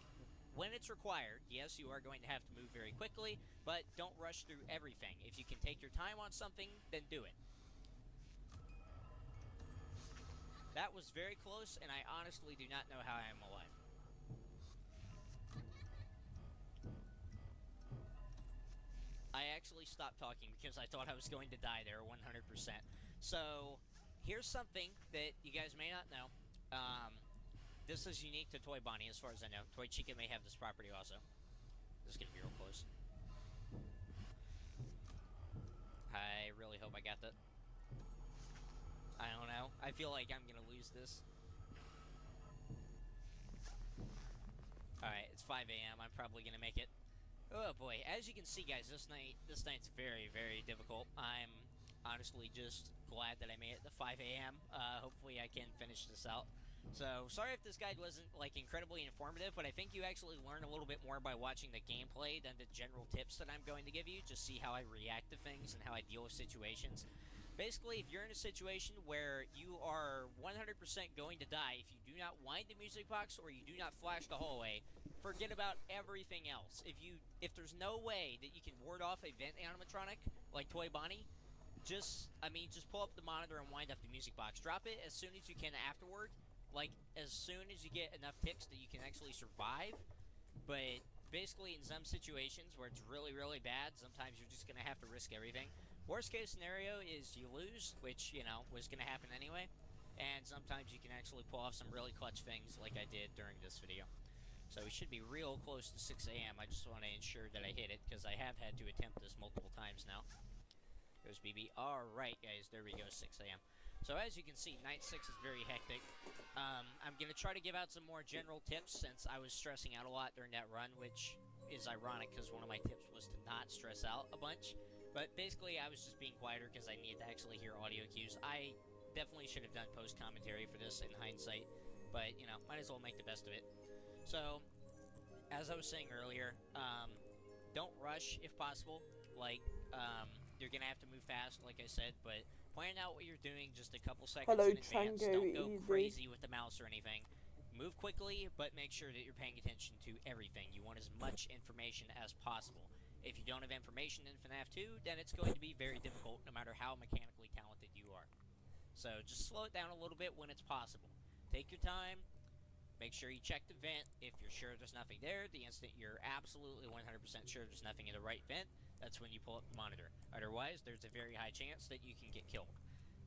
when it's required, yes, you are going to have to move very quickly, but don't rush through everything. If you can take your time on something, then do it. That was very close, and I honestly do not know how I am alive. I actually stopped talking because I thought I was going to die there 100%. So, here's something that you guys may not know. This is unique to Toy Bonnie, as far as I know. Toy Chica may have this property also. This is going to be real close. I really hope I got that. I don't know. I feel like I'm going to lose this. Alright, it's 5 a.m. I'm probably going to make it. Oh boy, as you can see, guys, this night's very, very difficult. I'm honestly just glad that I made it to 5 a.m. Hopefully I can finish this out. So, sorry if this guide wasn't, like, incredibly informative, but I think you actually learn a little bit more by watching the gameplay than the general tips that I'm going to give you. Just see how I react to things and how I deal with situations. Basically, if you're in a situation where you are 100% going to die, if you do not wind the music box or you do not flash the hallway, forget about everything else. If there's no way that you can ward off a vent animatronic like Toy Bonnie, just pull up the monitor and wind up the music box. Drop it as soon as you can afterward, like as soon as you get enough ticks that you can actually survive. But basically, in some situations where it's really, really bad, sometimes you're just gonna have to risk everything. Worst case scenario is you lose, which, was gonna happen anyway. And sometimes you can actually pull off some really clutch things like I did during this video. So we should be real close to 6 a.m. I just want to ensure that I hit it, because I have had to attempt this multiple times now. Goes BB. Alright, guys, there we go, 6 a.m. So as you can see, night 6 is very hectic. I'm going to try to give out some more general tips, since I was stressing out a lot during that run, which is ironic, because one of my tips was to not stress out a bunch. But basically, I was just being quieter, because I needed to actually hear audio cues. I definitely should have done post-commentary for this in hindsight, but, might as well make the best of it. So, as I was saying earlier, don't rush if possible. Like, you're gonna have to move fast, like I said, but plan out what you're doing just a couple seconds Hello, in advance. Trango Don't go Easy. crazy with the mouse or anything. Move quickly, but make sure that you're paying attention to everything. You want as much information as possible. If you don't have information in FNaF 2, then it's going to be very difficult, no matter how mechanically talented you are. So, just slow it down a little bit when it's possible. Take your time. Make sure you check the vent. If you're sure there's nothing there, the instant you're absolutely 100% sure there's nothing in the right vent, that's when you pull up the monitor. Otherwise, there's a very high chance that you can get killed.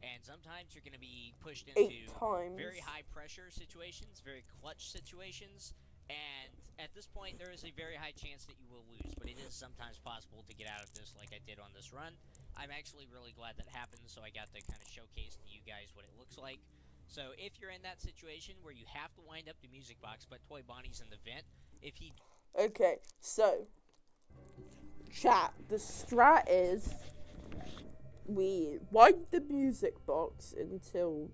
And sometimes you're going to be pushed into very high pressure situations, very clutch situations, and at this point, there is a very high chance that you will lose, but it is sometimes possible to get out of this like I did on this run. I'm actually really glad that happened, so I got to kind of showcase to you guys what it looks like. So if you're in that situation where you have to wind up the music box, but Toy Bonnie's in the vent, if he... Okay, so, chat, the strat is, we wind the music box until,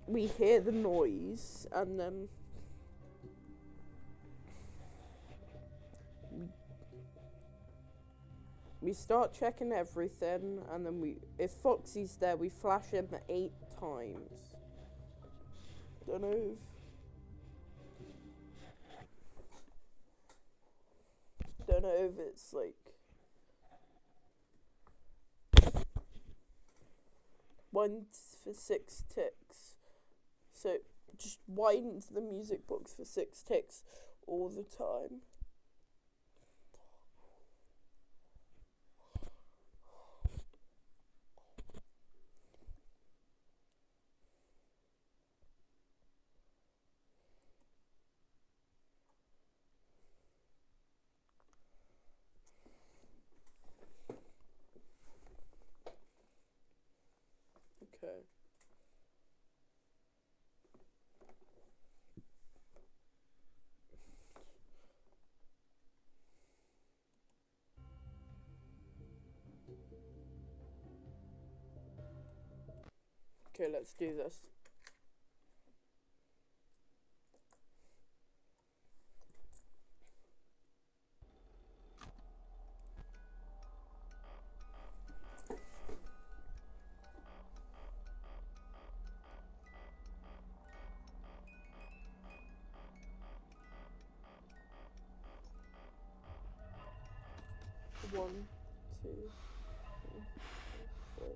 we hear the noise, and then we start checking everything, and then if Foxy's there, we flash him 8 times. Don't know if it's like 1 for 6 ticks. So just wind the music box for 6 ticks all the time. Okay. Okay, let's do this. One, two, three, four.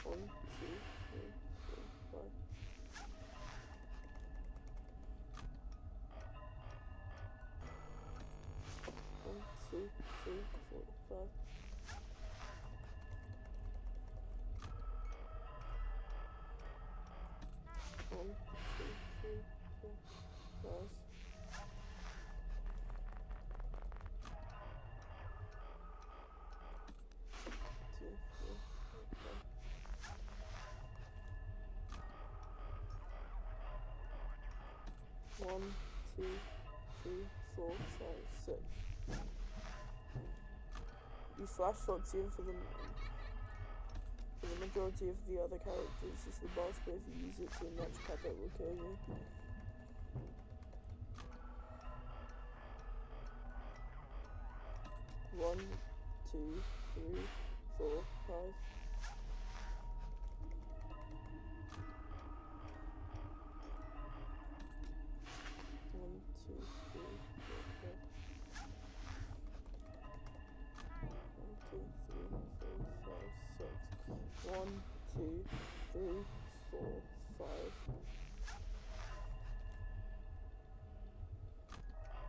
One, two, three, four, 5. One, two, three, 4, 5. One, two, three, 4, 5. Two, three, 4, 5. 1, 2, 3, 4, 5, 6. You flash Foxy in for the majority of the other characters. It's the boss, but if you use it to a match cap, it will kill you. One, 2, 3, 4, 5. 1, 2, 3, 4, 5. 1, 2, 3, 4, 5. 1, 2, 3, 4, 5.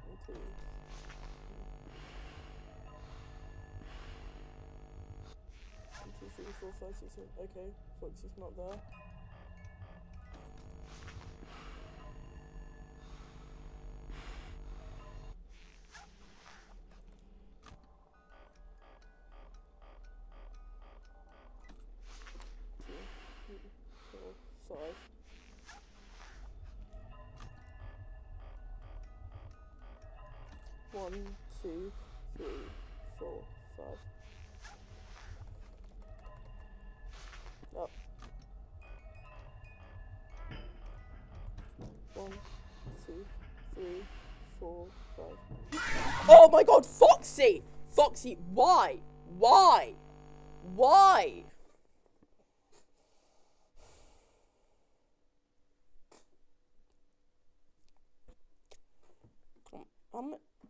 1, 2. 1, 2, 3, 4, 5, 6, 7. Okay, Foxy's not there. Five. One, 2, 3, 4, 5. Up. 1, 2, 3, 4, 5. Oh my God, Foxy! Foxy, why? Why? Why?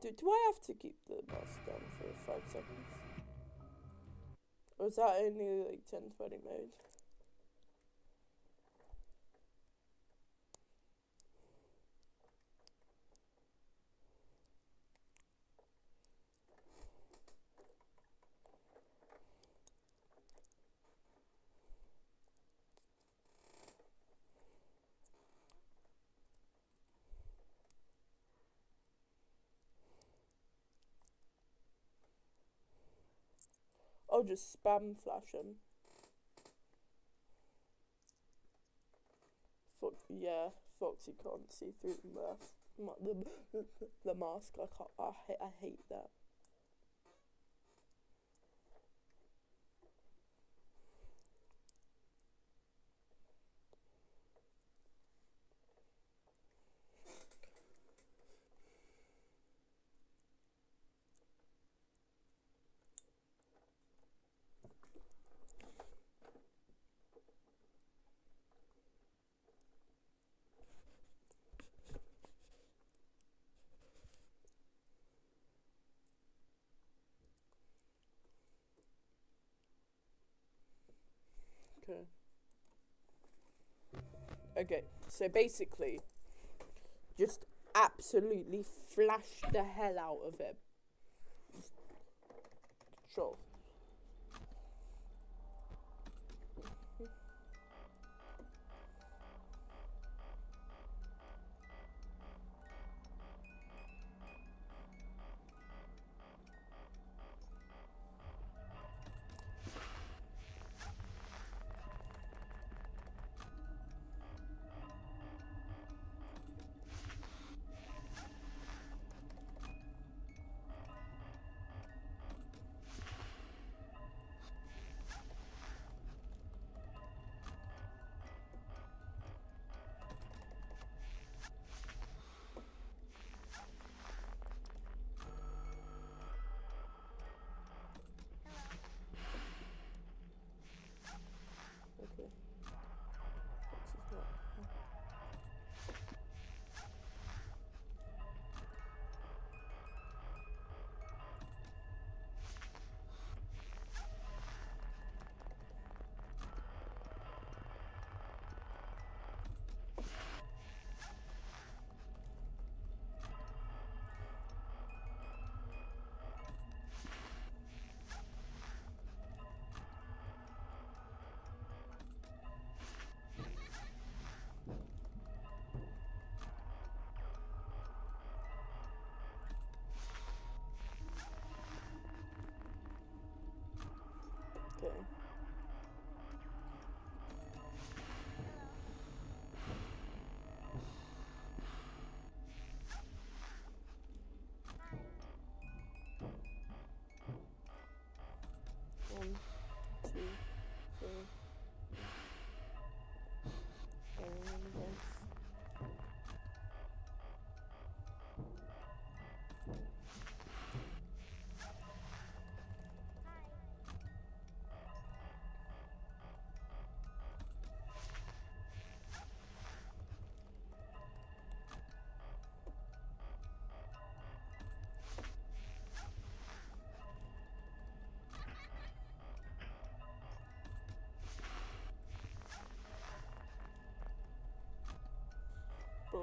Do I have to keep the mask down for 5 seconds? Or is that only like 10 to 20 mode? I'll just spam flash him. Yeah, Foxy can't see through the mask. I hate that. Okay. Okay, so basically, just absolutely flash the hell out of him. Sure.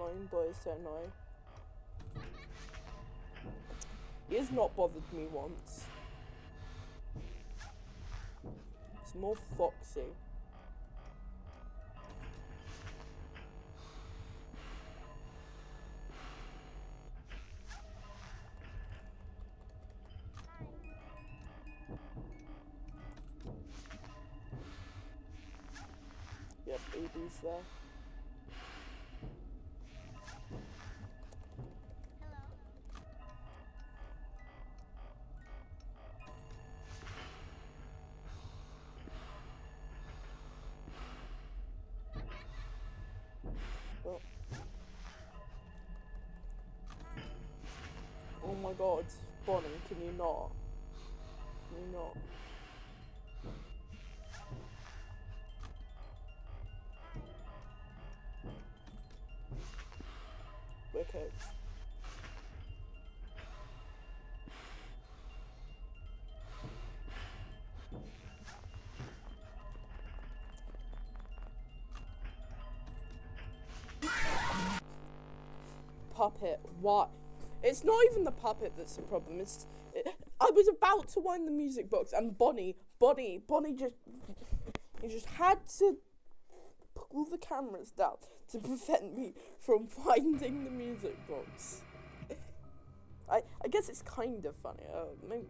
annoying. Boy, is so annoying. He has not bothered me once. It's more foxy. Yep, baby's there. Oh. Oh my god, Bonnie, can you not? Can you not? We're cooked. Puppet, what? It's not even the puppet that's the problem. I was about to wind the music box, and Bonnie just had to pull the cameras down to prevent me from finding the music box. I guess it's kind of funny.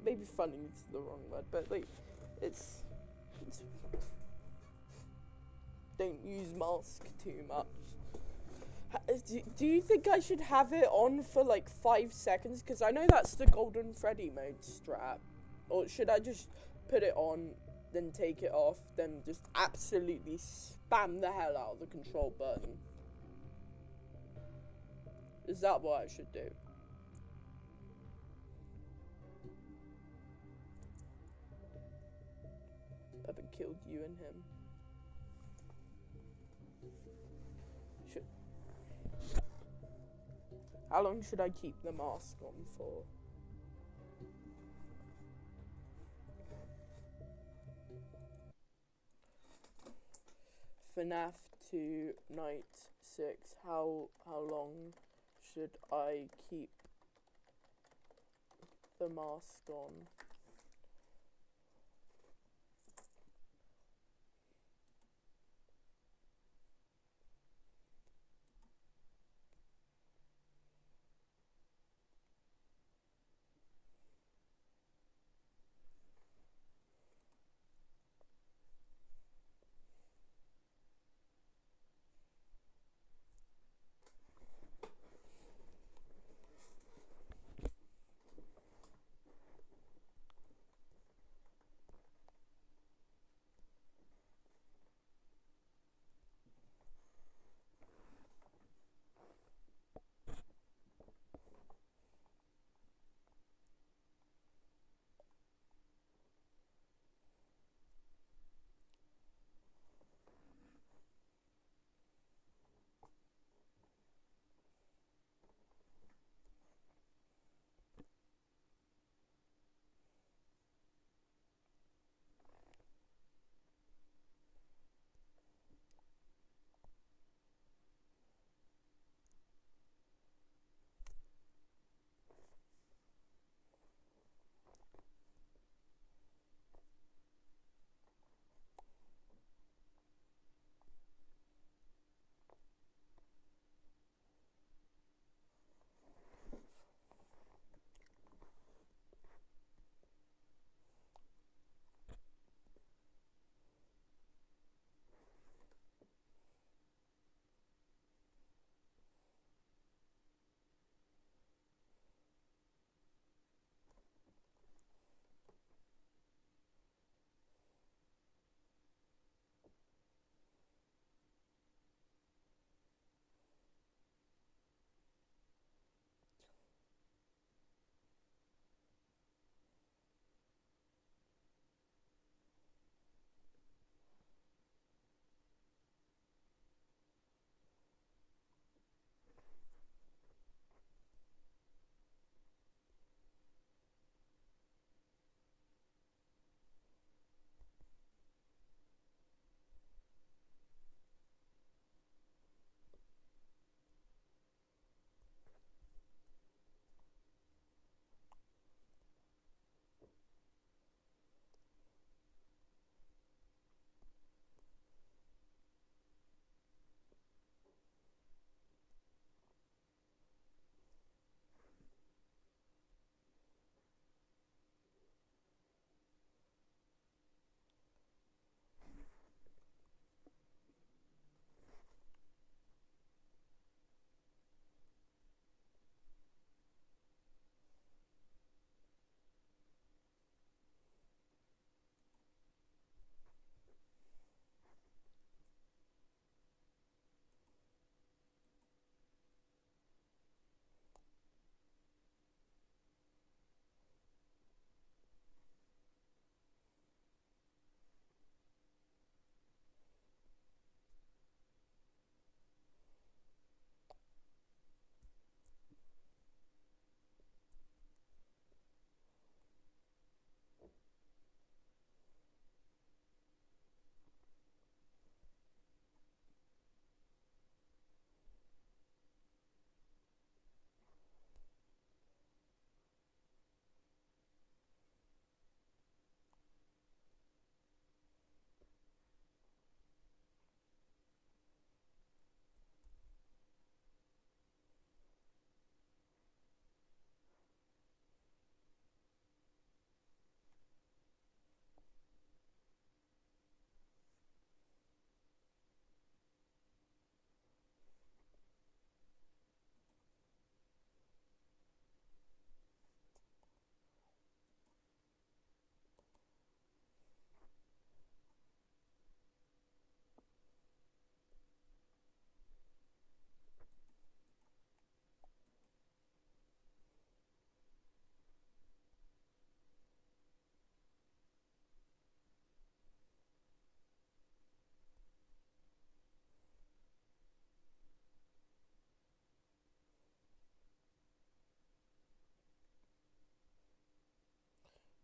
Maybe funny is the wrong word, but like, it's don't use mask too much. Do you think I should have it on for like 5 seconds? Because I know that's the Golden Freddy mode strat. Or should I just put it on, then take it off, then just absolutely spam the hell out of the control button? Is that what I should do? Pepper killed you and him. How long should I keep the mask on for? FNaF 2 Night 6. How long should I keep the mask on?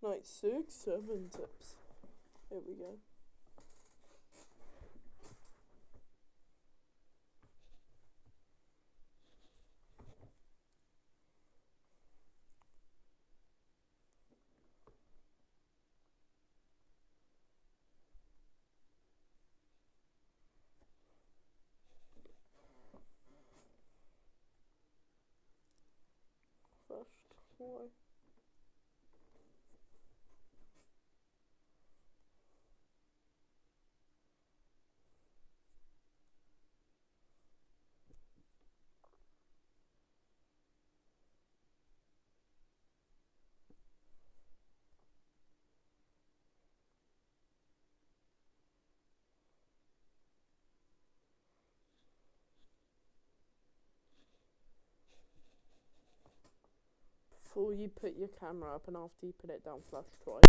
Night 6, 7 tips. Here we go. First, why? Before you put your camera up and after you put it down, flash twice.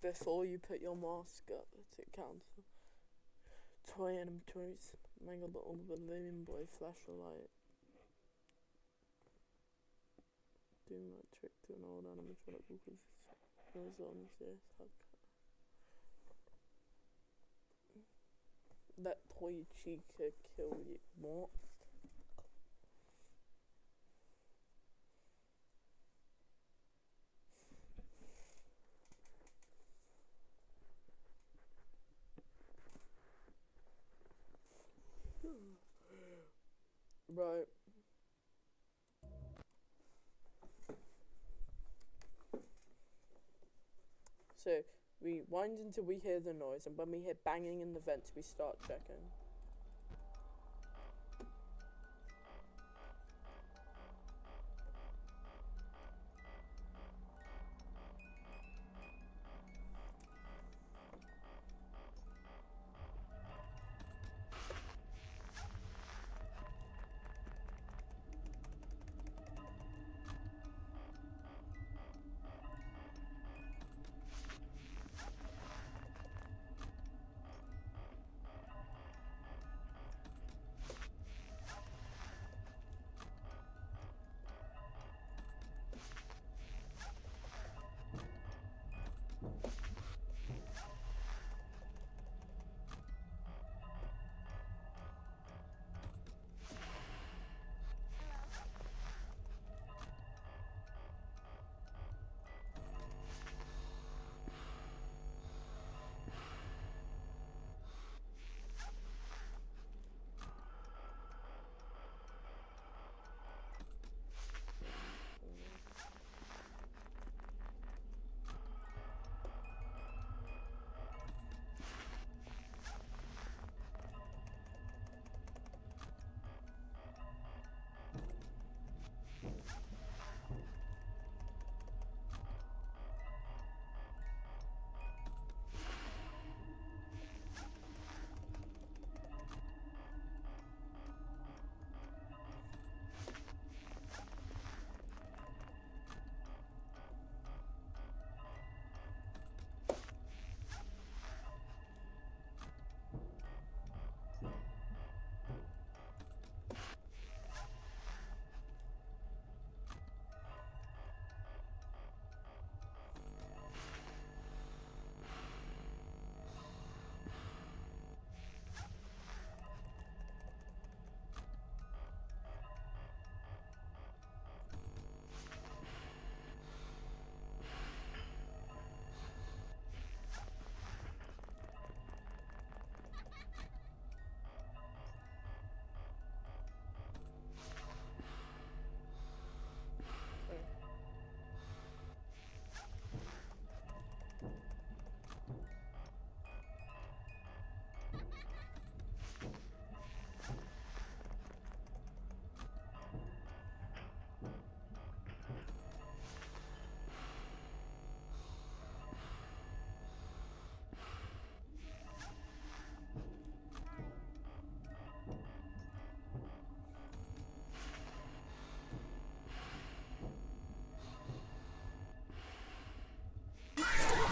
Before you put your mask up to cancel. Try animatronics, mega little balloon boy flashlight. Do my trick to an old animatronic because it was on this. That toy chica kill you. What? Right. So we wind until we hear the noise, and when we hear banging in the vents, we start checking.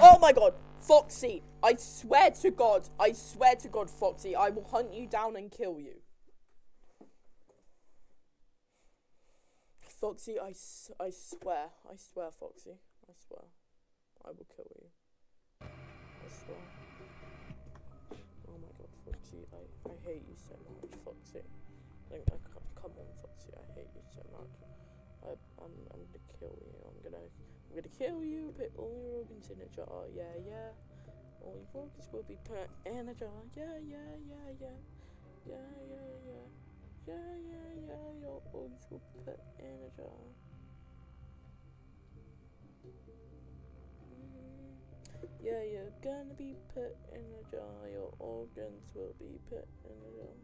Oh my god! Foxy, I swear to God, Foxy, I will hunt you down and kill you. Foxy, I swear, Foxy, I swear, I will kill you. I swear. Oh my God, Foxy, I hate you so much, Foxy. Come on, Foxy, I hate you so much. I'm gonna kill you. I'm gonna kill you. Put all your organs in a jar. Yeah, yeah. All your organs will be put in a jar. Yeah, yeah, yeah, yeah. Yeah, yeah, yeah. Yeah, yeah, yeah. Your organs will be put in a jar. Yeah, you're gonna be put in a jar. Your organs will be put in a jar.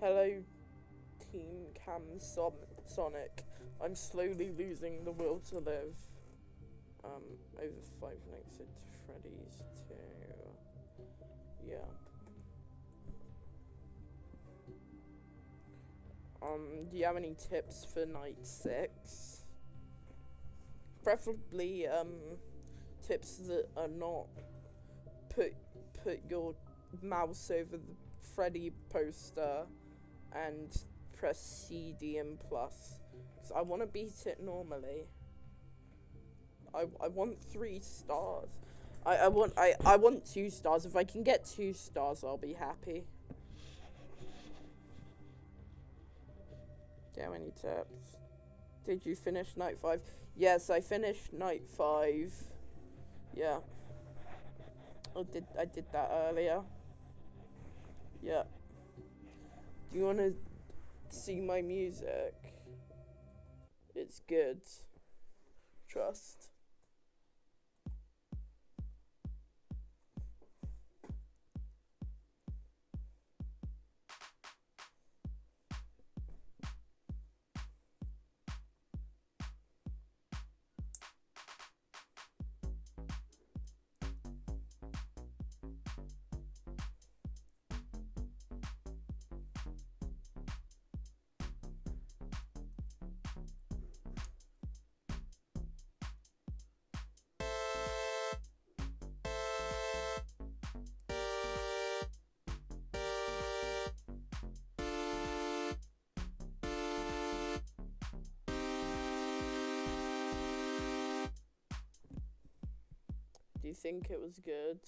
Hello, Team Sonic. I'm slowly losing the will to live. Over Five Nights at Freddy's 2. Yeah. Do you have any tips for night 6? Preferably, tips that are not put your mouse over the Freddy poster and press CD and plus. Because I want to beat it normally. I want 3 stars. I want 2 stars. If I can get 2 stars, I'll be happy. Do you have any tips? Did you finish night 5? Yes, I finished night 5. Yeah. I did that earlier. Yeah. Do you want to see my music? It's good. Trust. Do you think it was good?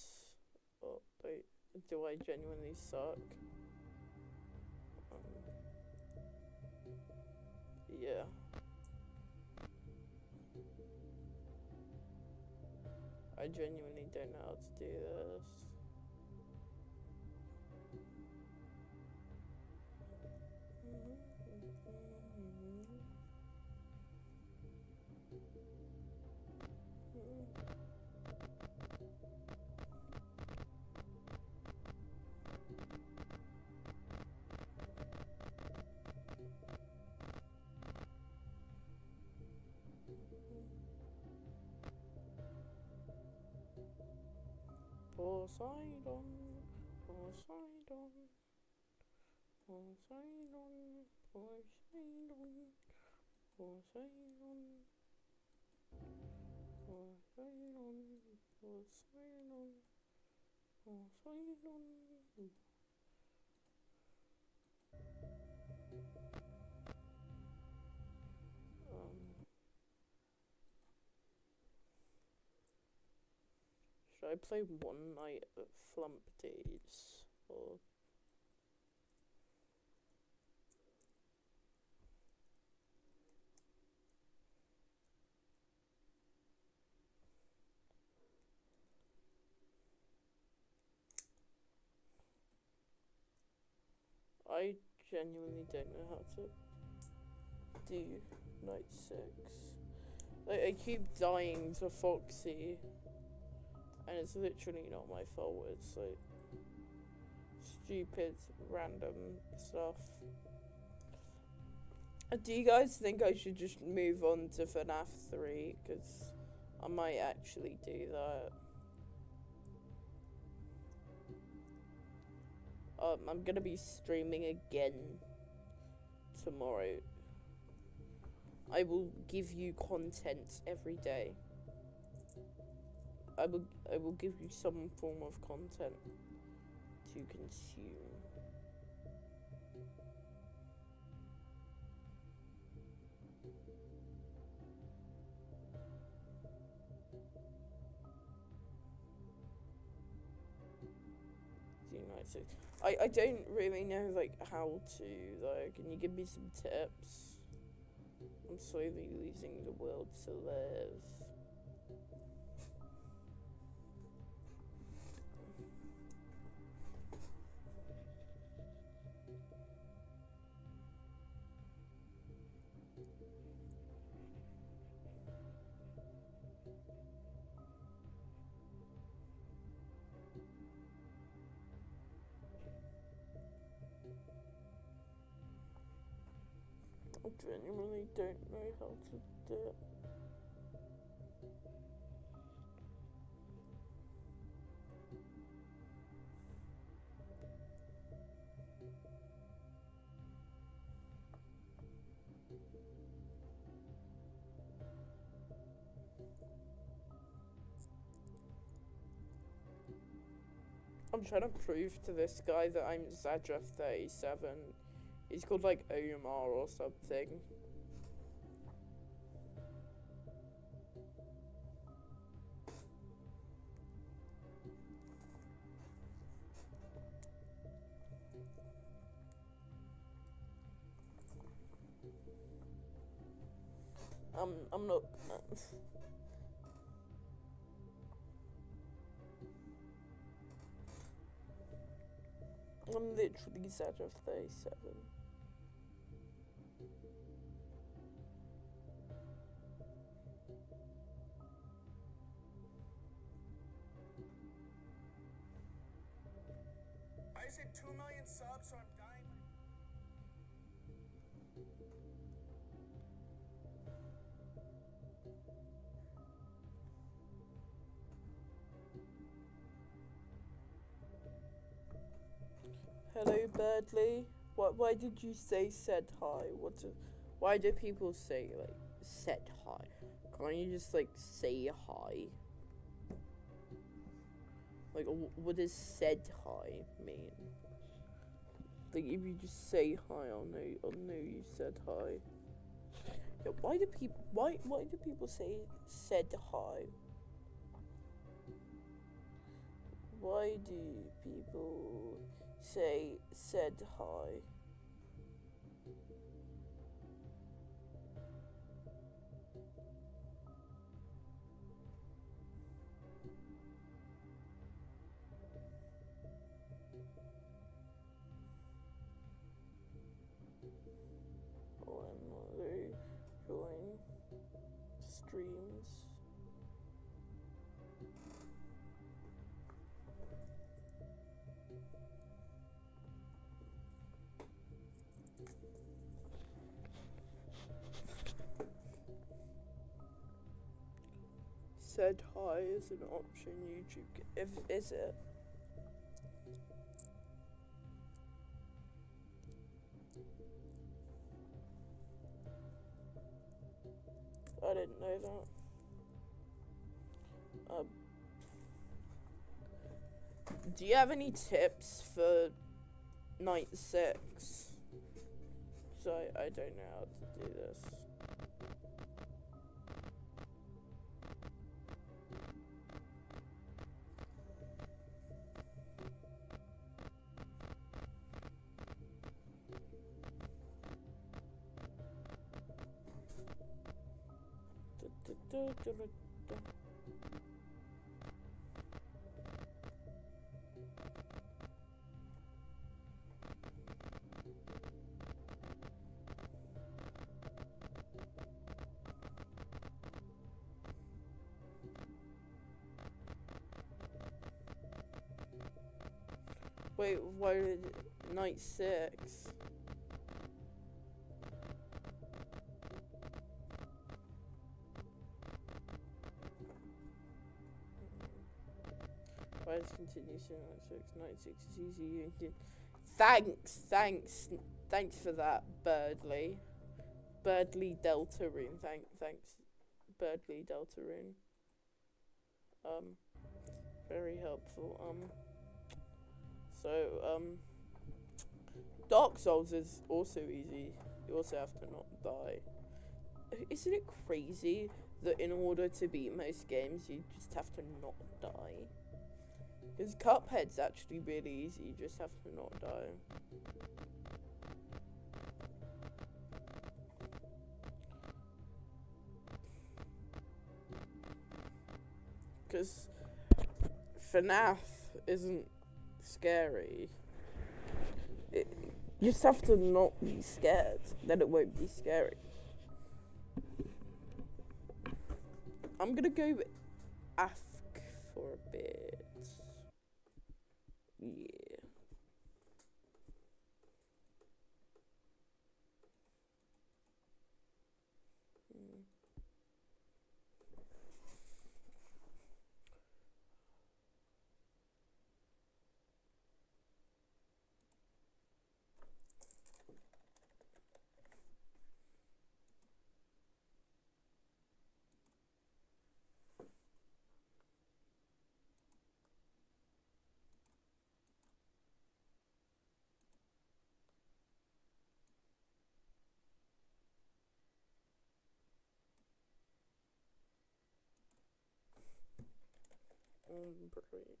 Oh, wait. do I genuinely suck? Yeah. I genuinely don't know how to do this. Poseidon, Poseidon, Poseidon, Poseidon, Poseidon, Poseidon, Poseidon, Poseidon. Should I play one night at Flump Days or? I genuinely don't know how to do night 6. Like, I keep dying to Foxy, and it's literally not my fault. It's like stupid, random stuff. Do you guys think I should just move on to FNaF 3? Because I might actually do that. I'm gonna be streaming again tomorrow. I will give you content every day. I will give you some form of content to consume. I don't really know like how to though. Can you give me some tips? I'm slowly losing the will to live. I genuinely don't know how to do it. I'm trying to prove to this guy that I'm Zadra37. He's called like Omar or something. I'm not. I'm literally Zadra37. I said 2 million subs, so I'm dying. Hello, Birdly. Why did you say said hi? Why do people say like said hi? Can't you just like say hi? Like, what does said hi mean? Like, if you just say hi, I'll know you said hi. Yeah, why do people say said hi? Why do people say said hi? When they join streams. Said hi is an option YouTube. Is it? I didn't know that. Do you have any tips for night 6? So I don't know how to do this. Wait, why did night 6? Why does continue saying night 6? Night 6 is easy. You can... Thanks for that, Birdly. Birdly Delta Rune. Thanks, Birdly Delta Rune. Very helpful. So, Dark Souls is also easy. You also have to not die. Isn't it crazy that in order to beat most games, you just have to not die? Because Cuphead's actually really easy, you just have to not die. Because FNaF isn't scary. You just have to not be scared, then it won't be scary. I'm gonna go ask for a bit. Yeah. Break.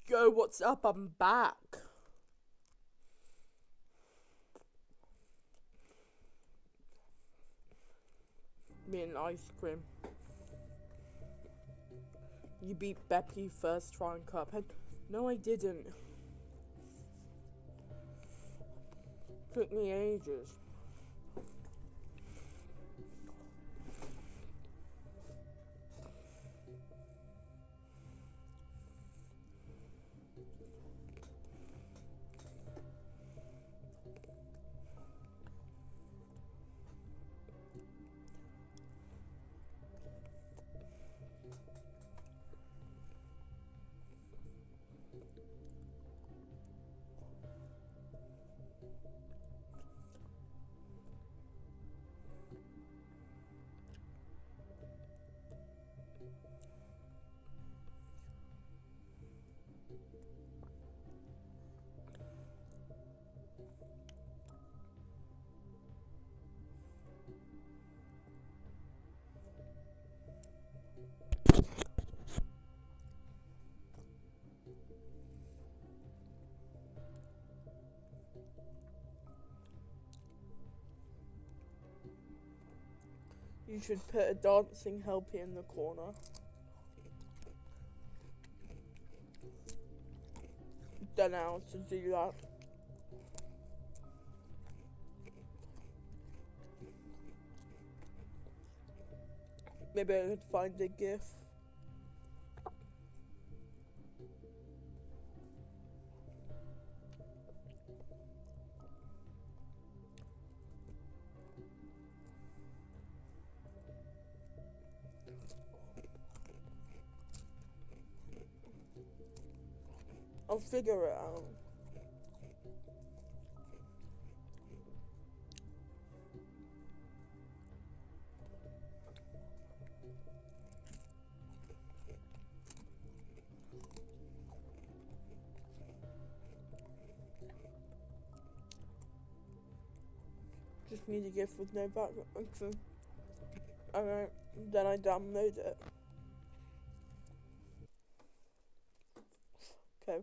Yo, what's up? I'm back. Me and ice cream. You beat Beppy first try in Cuphead. No, I didn't. Took me ages. You should put a dancing helpy in the corner. Don't know how to do that. Maybe I could find a GIF. I'll figure it out. Just need a GIF with no background. Alright, then I download it. Okay.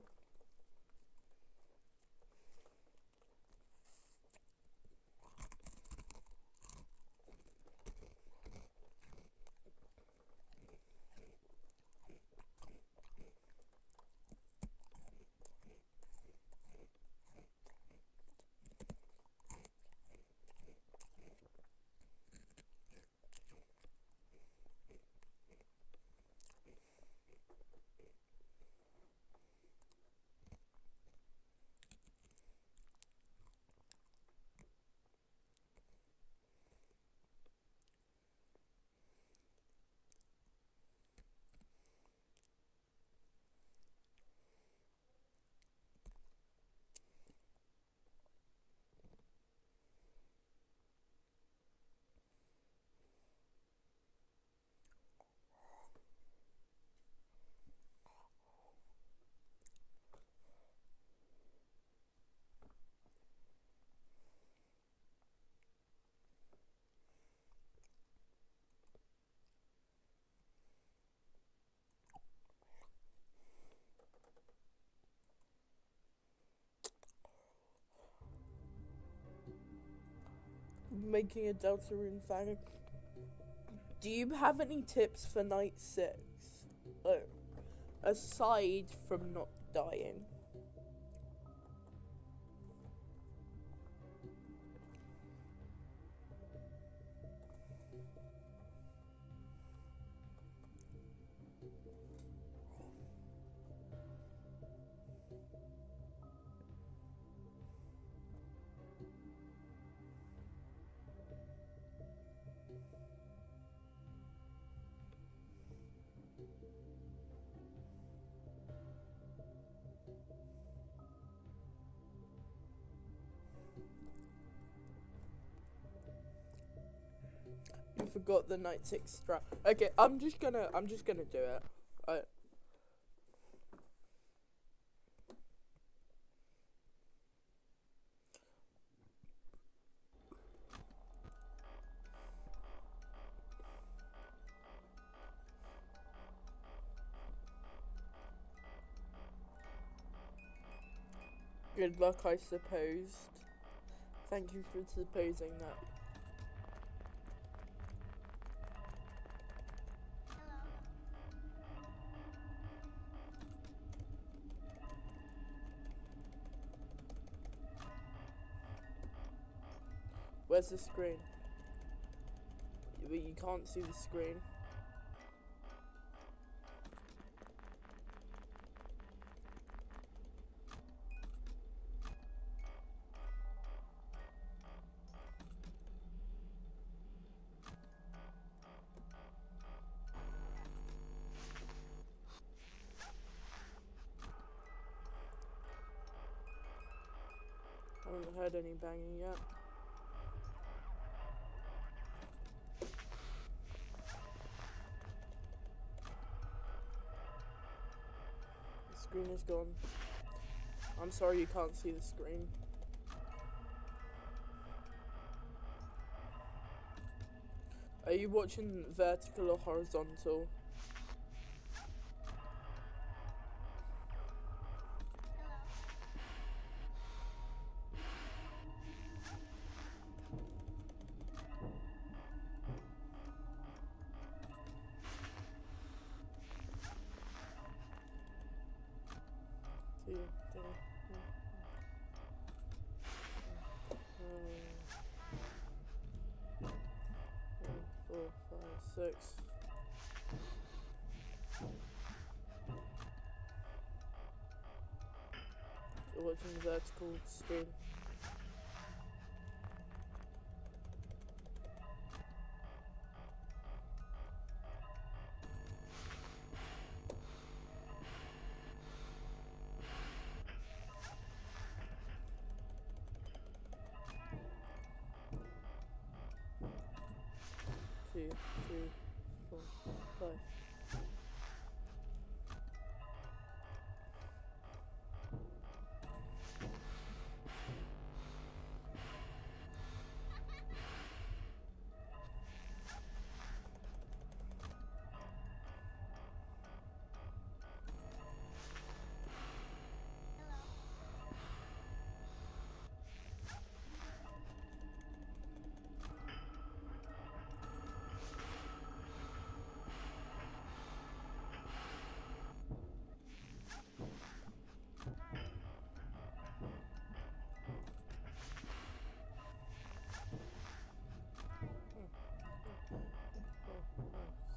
Making a Deltarune fan. Do you have any tips for night 6? Aside from not dying. You forgot the night 6 strat. Okay, I'm just gonna do it. Good luck, I suppose. Thank you for supposing that. Where's the screen? But you can't see the screen. I haven't heard any banging yet. The screen is gone. I'm sorry you can't see the screen. Are you watching vertical or horizontal? Two, three, 4, 5, 6. You're watching the vertical stream. Two, 3, 4, 5.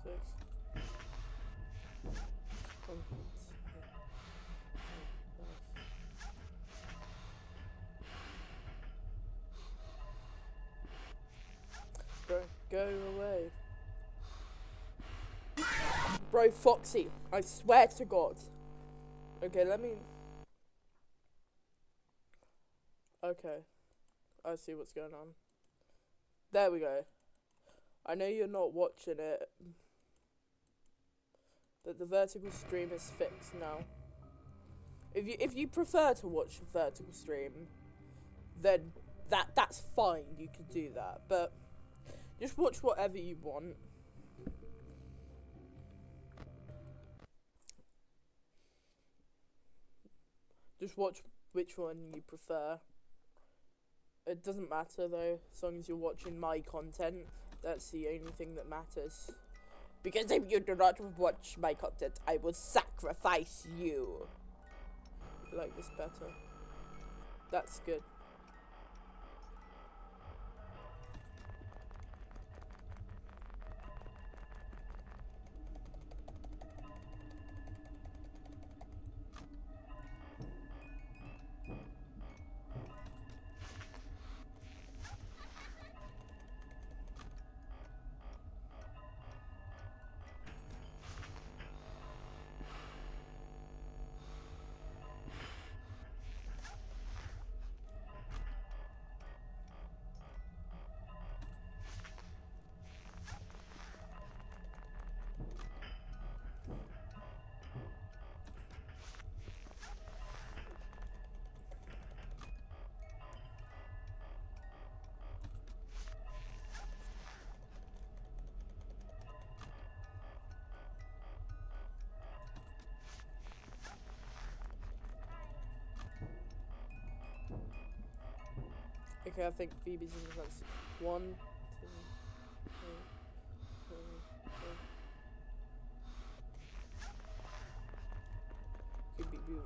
Six. One, two, Bro, go away. Bro, Foxy, I swear to God. Okay, let me... Okay. I see what's going on. There we go. I know you're not watching it, but the vertical stream is fixed now. If you prefer to watch a vertical stream, then that's fine. You can do that, but just watch whatever you want. Just watch which one you prefer. It doesn't matter though, as long as you're watching my content. That's the only thing that matters. Because if you do not watch my content, I will sacrifice you. You like this better? That's good. Okay, I think BB's in the sense. 1, 2, 3, 4, 5. Could be BB.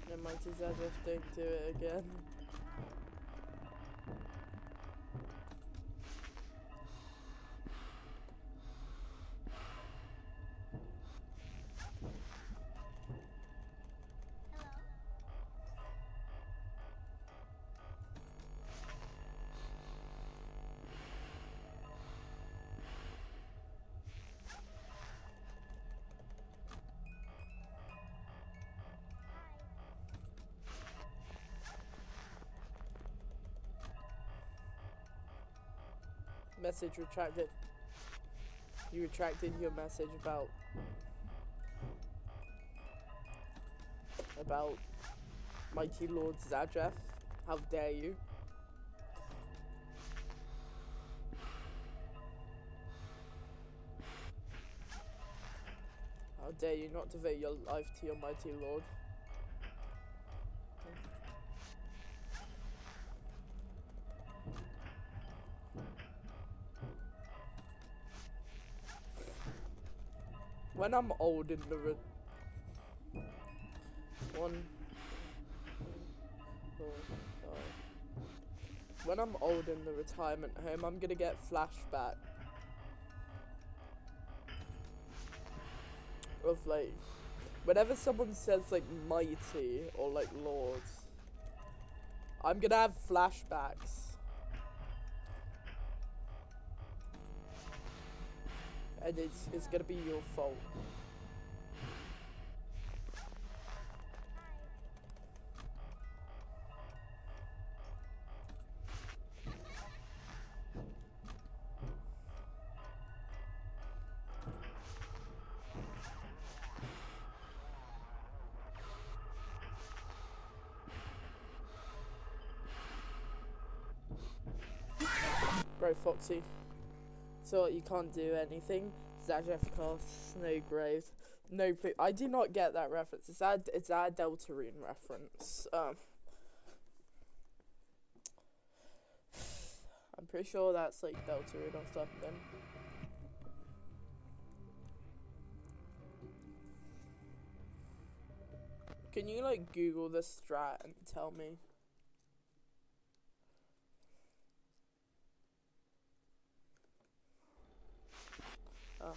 It might as well just don't do it again. Message retracted. You retracted your message about Mighty Lord Zadref. How dare you? How dare you not devote your life to your Mighty Lord? When I'm old in the 1, 2, 4, 5. When I'm old in the retirement home, I'm gonna get flashback of like, whenever someone says like mighty or like lords, I'm gonna have flashbacks. And it's gonna be your fault. Bro, Foxy. So you can't do anything. Zadref casts no grave. No, I do not get that reference. It's that Deltarune reference. I'm pretty sure that's like Deltarune or something. Can you like Google the strat and tell me? Oh.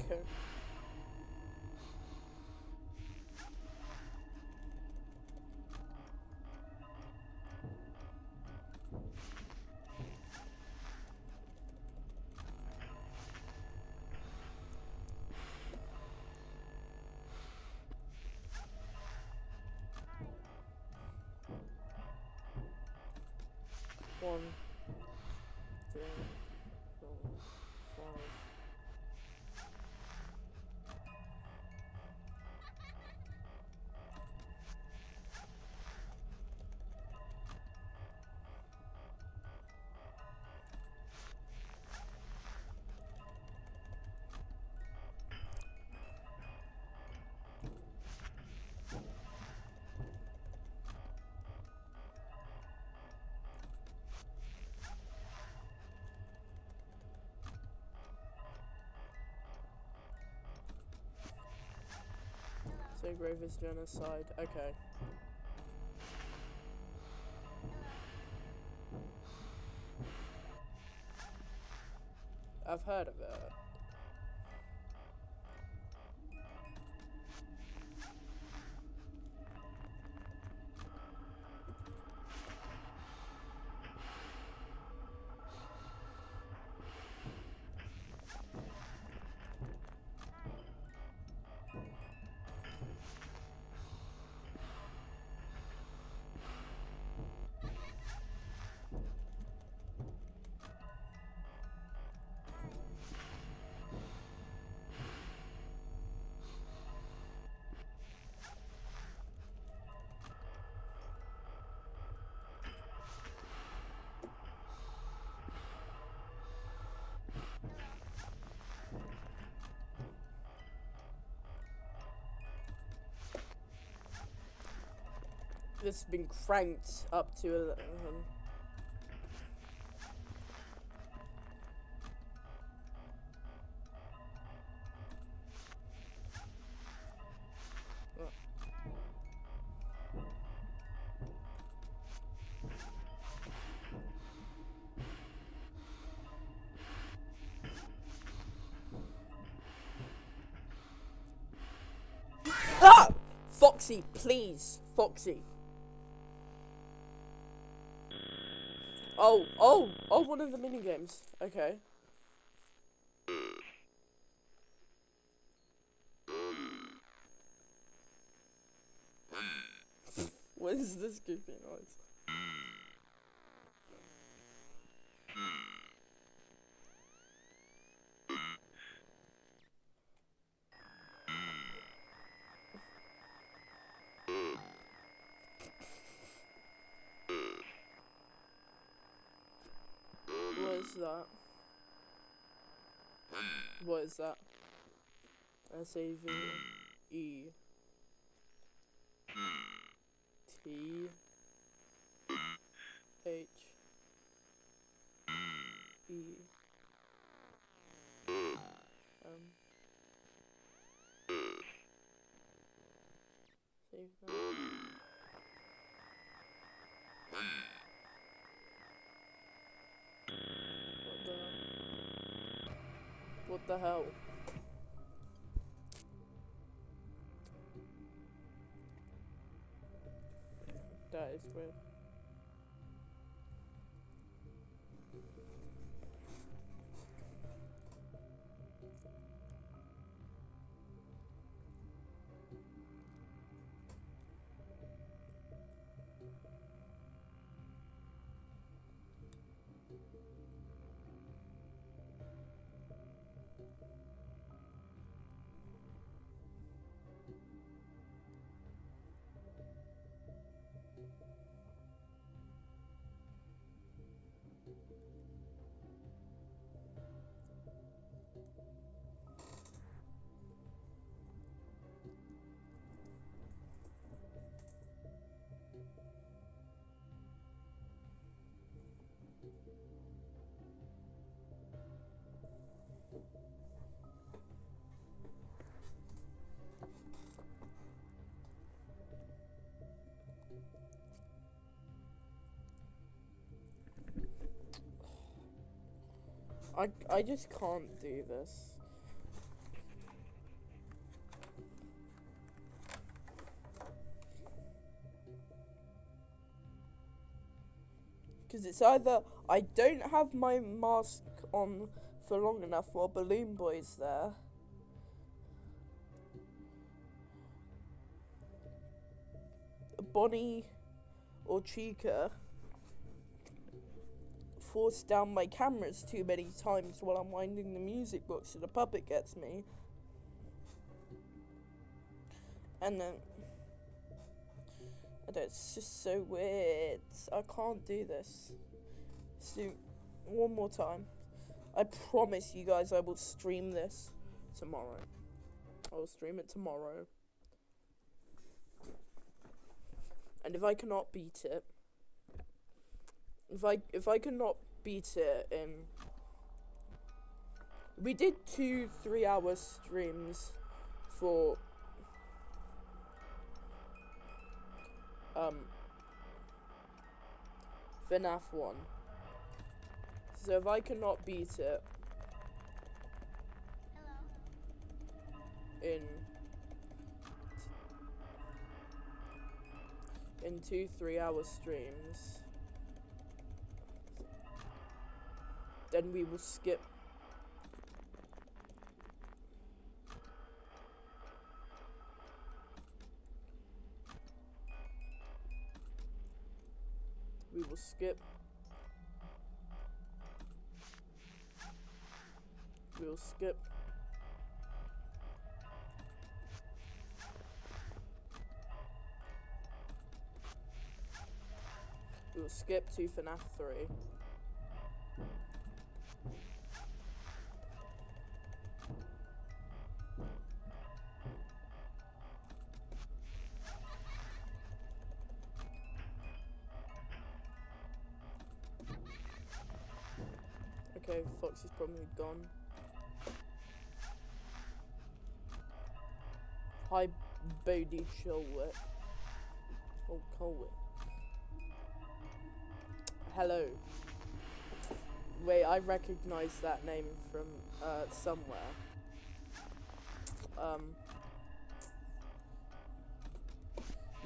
Okay. One, 2, 4, 5. Big Rave is genocide. Okay. I've heard of it. This has been cranked up to 11. Ah! Foxy, please. Foxy. Oh, one of the mini games. Okay. What is this goofy noise? What is that? What is that? SAVE Save that. What the hell? That is weird. I just can't do this. Because it's either I don't have my mask on for long enough while Balloon Boy's there, Bonnie or Chica force down my cameras too many times while I'm winding the music box so the puppet gets me. And then it's just so weird. I can't do this. So one more time. I promise you guys I will stream this tomorrow. I will stream it tomorrow. And if I cannot beat it, if I cannot beat it in, we did 2 3-hour streams for FNaF 1. So if I cannot beat it in 2-3 hour streams, then we will skip. We will skip. We will skip. We will skip to FNaF 3. Okay, Foxy's probably gone. Hi, Bodhi Chilwit. Oh, Colwit. Hello. Wait, I recognize that name from somewhere.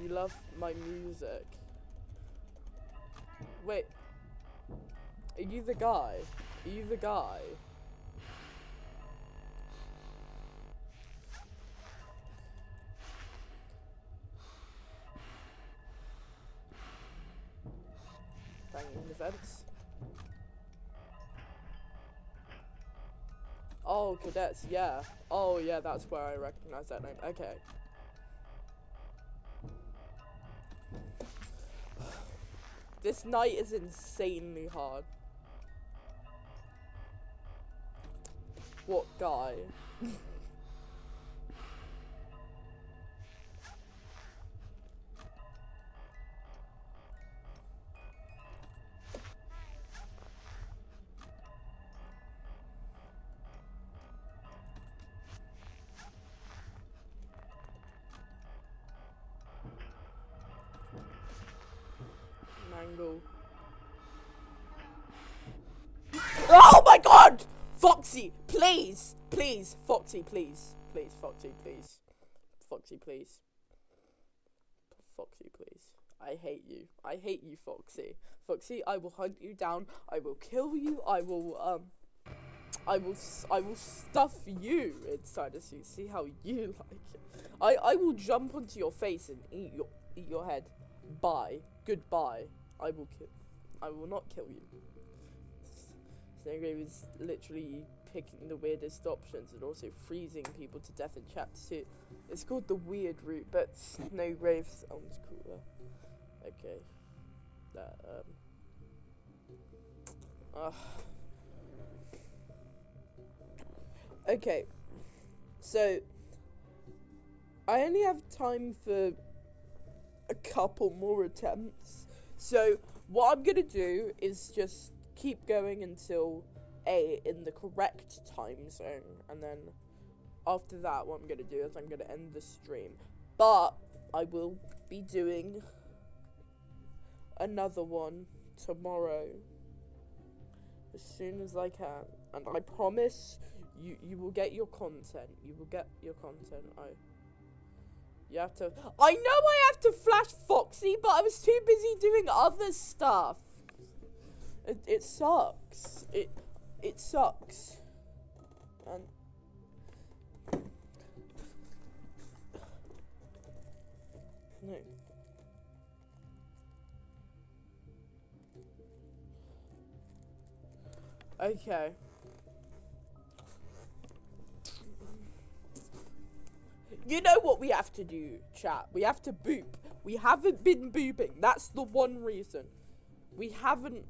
You love my music. Wait. Are you the guy? Are you the guy? Banging events. Oh, cadets, yeah. Oh, yeah, that's where I recognize that name. Okay. This night is insanely hard. What guy? Mangle. Oh my god! Foxy, please! Please, Foxy, please. Please, Foxy, please. Foxy, please. Foxy, please. I hate you. I hate you, Foxy. Foxy, I will hunt you down. I will kill you. I will stuff you inside a suit. See how you like it. I will jump onto your face and eat your head. Bye. Goodbye. I will not kill you. Snowgrave is literally picking the weirdest options and also freezing people to death in chapter 2. It's called the weird route, but Snowgrave sounds cooler. Okay. Okay. So I only have time for a couple more attempts. So what I'm gonna do is just keep going until A in the correct time zone, and then after that what I'm gonna do is I'm gonna end the stream. But I will be doing another one tomorrow as soon as I can, and I promise you will get your content. You will get your content. You have to. I know I have to flash Foxy, but I was too busy doing other stuff. It sucks. It sucks. And no. Okay. You know what we have to do, chat? We have to boop. We haven't been booping. That's the one reason. We haven't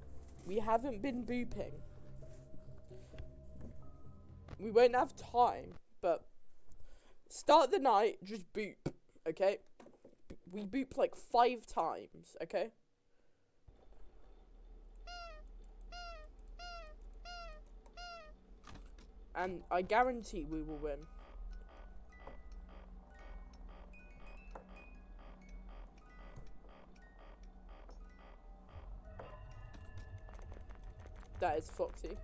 been booping. We won't have time, but start the night, just boop, okay? We boop like 5 times, okay? And I guarantee we will win. That is Foxy.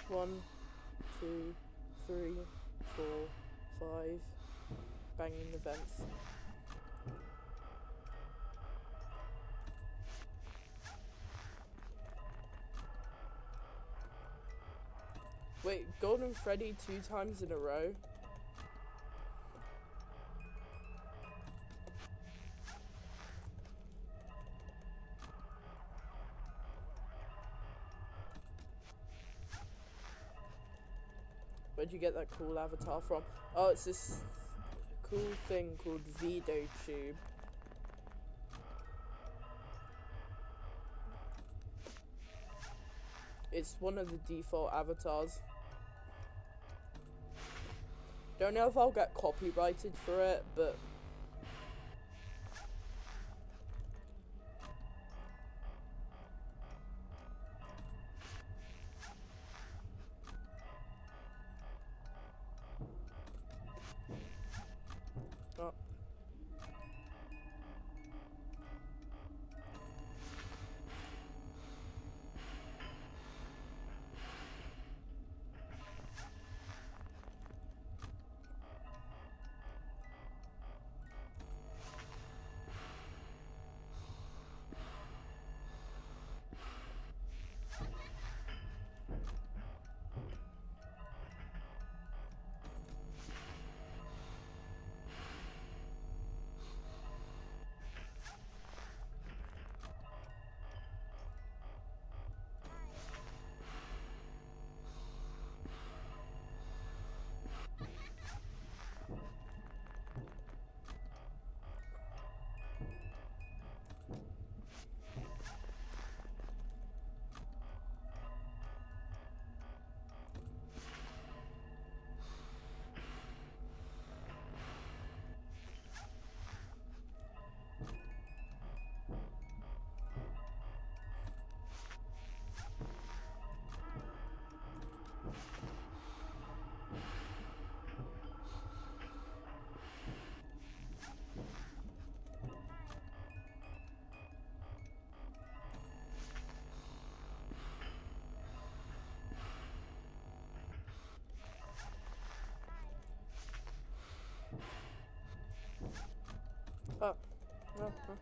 One, two, three, 4, 5. Banging the vents. Wait, Golden Freddy 2 times in a row? Where'd you get that cool avatar from? Oh, it's this cool thing called VideoTube. It's one of the default avatars. Don't know if I'll get copyrighted for it, but oh. Oh, no, no.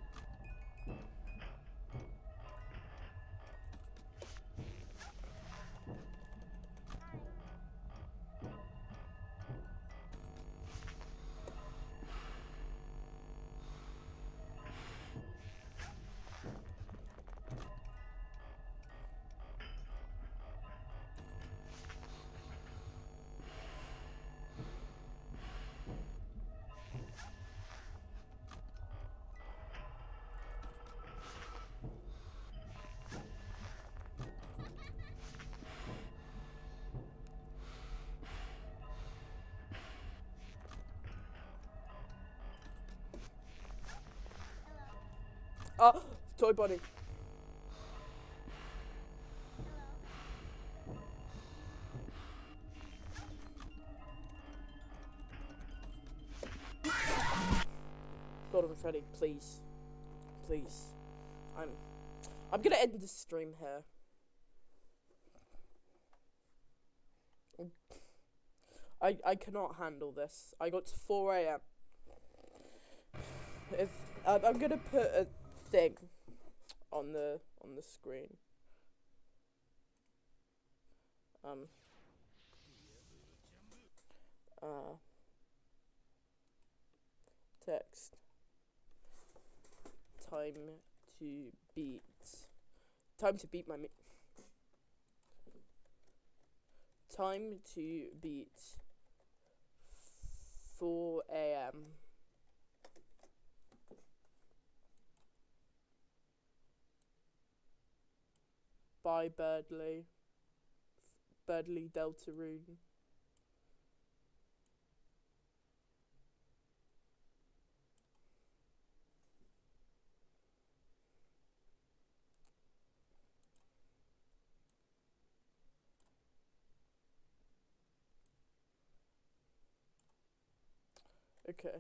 Oh, toy body. Golden Freddy, please. Please. I'm I'm gonna end the stream here. I cannot handle this. I got to 4 a.m. If I'm gonna put a thing on the screen. Text. Time to beat my time to beat 4 a.m. by Birdley Deltarune. Okay.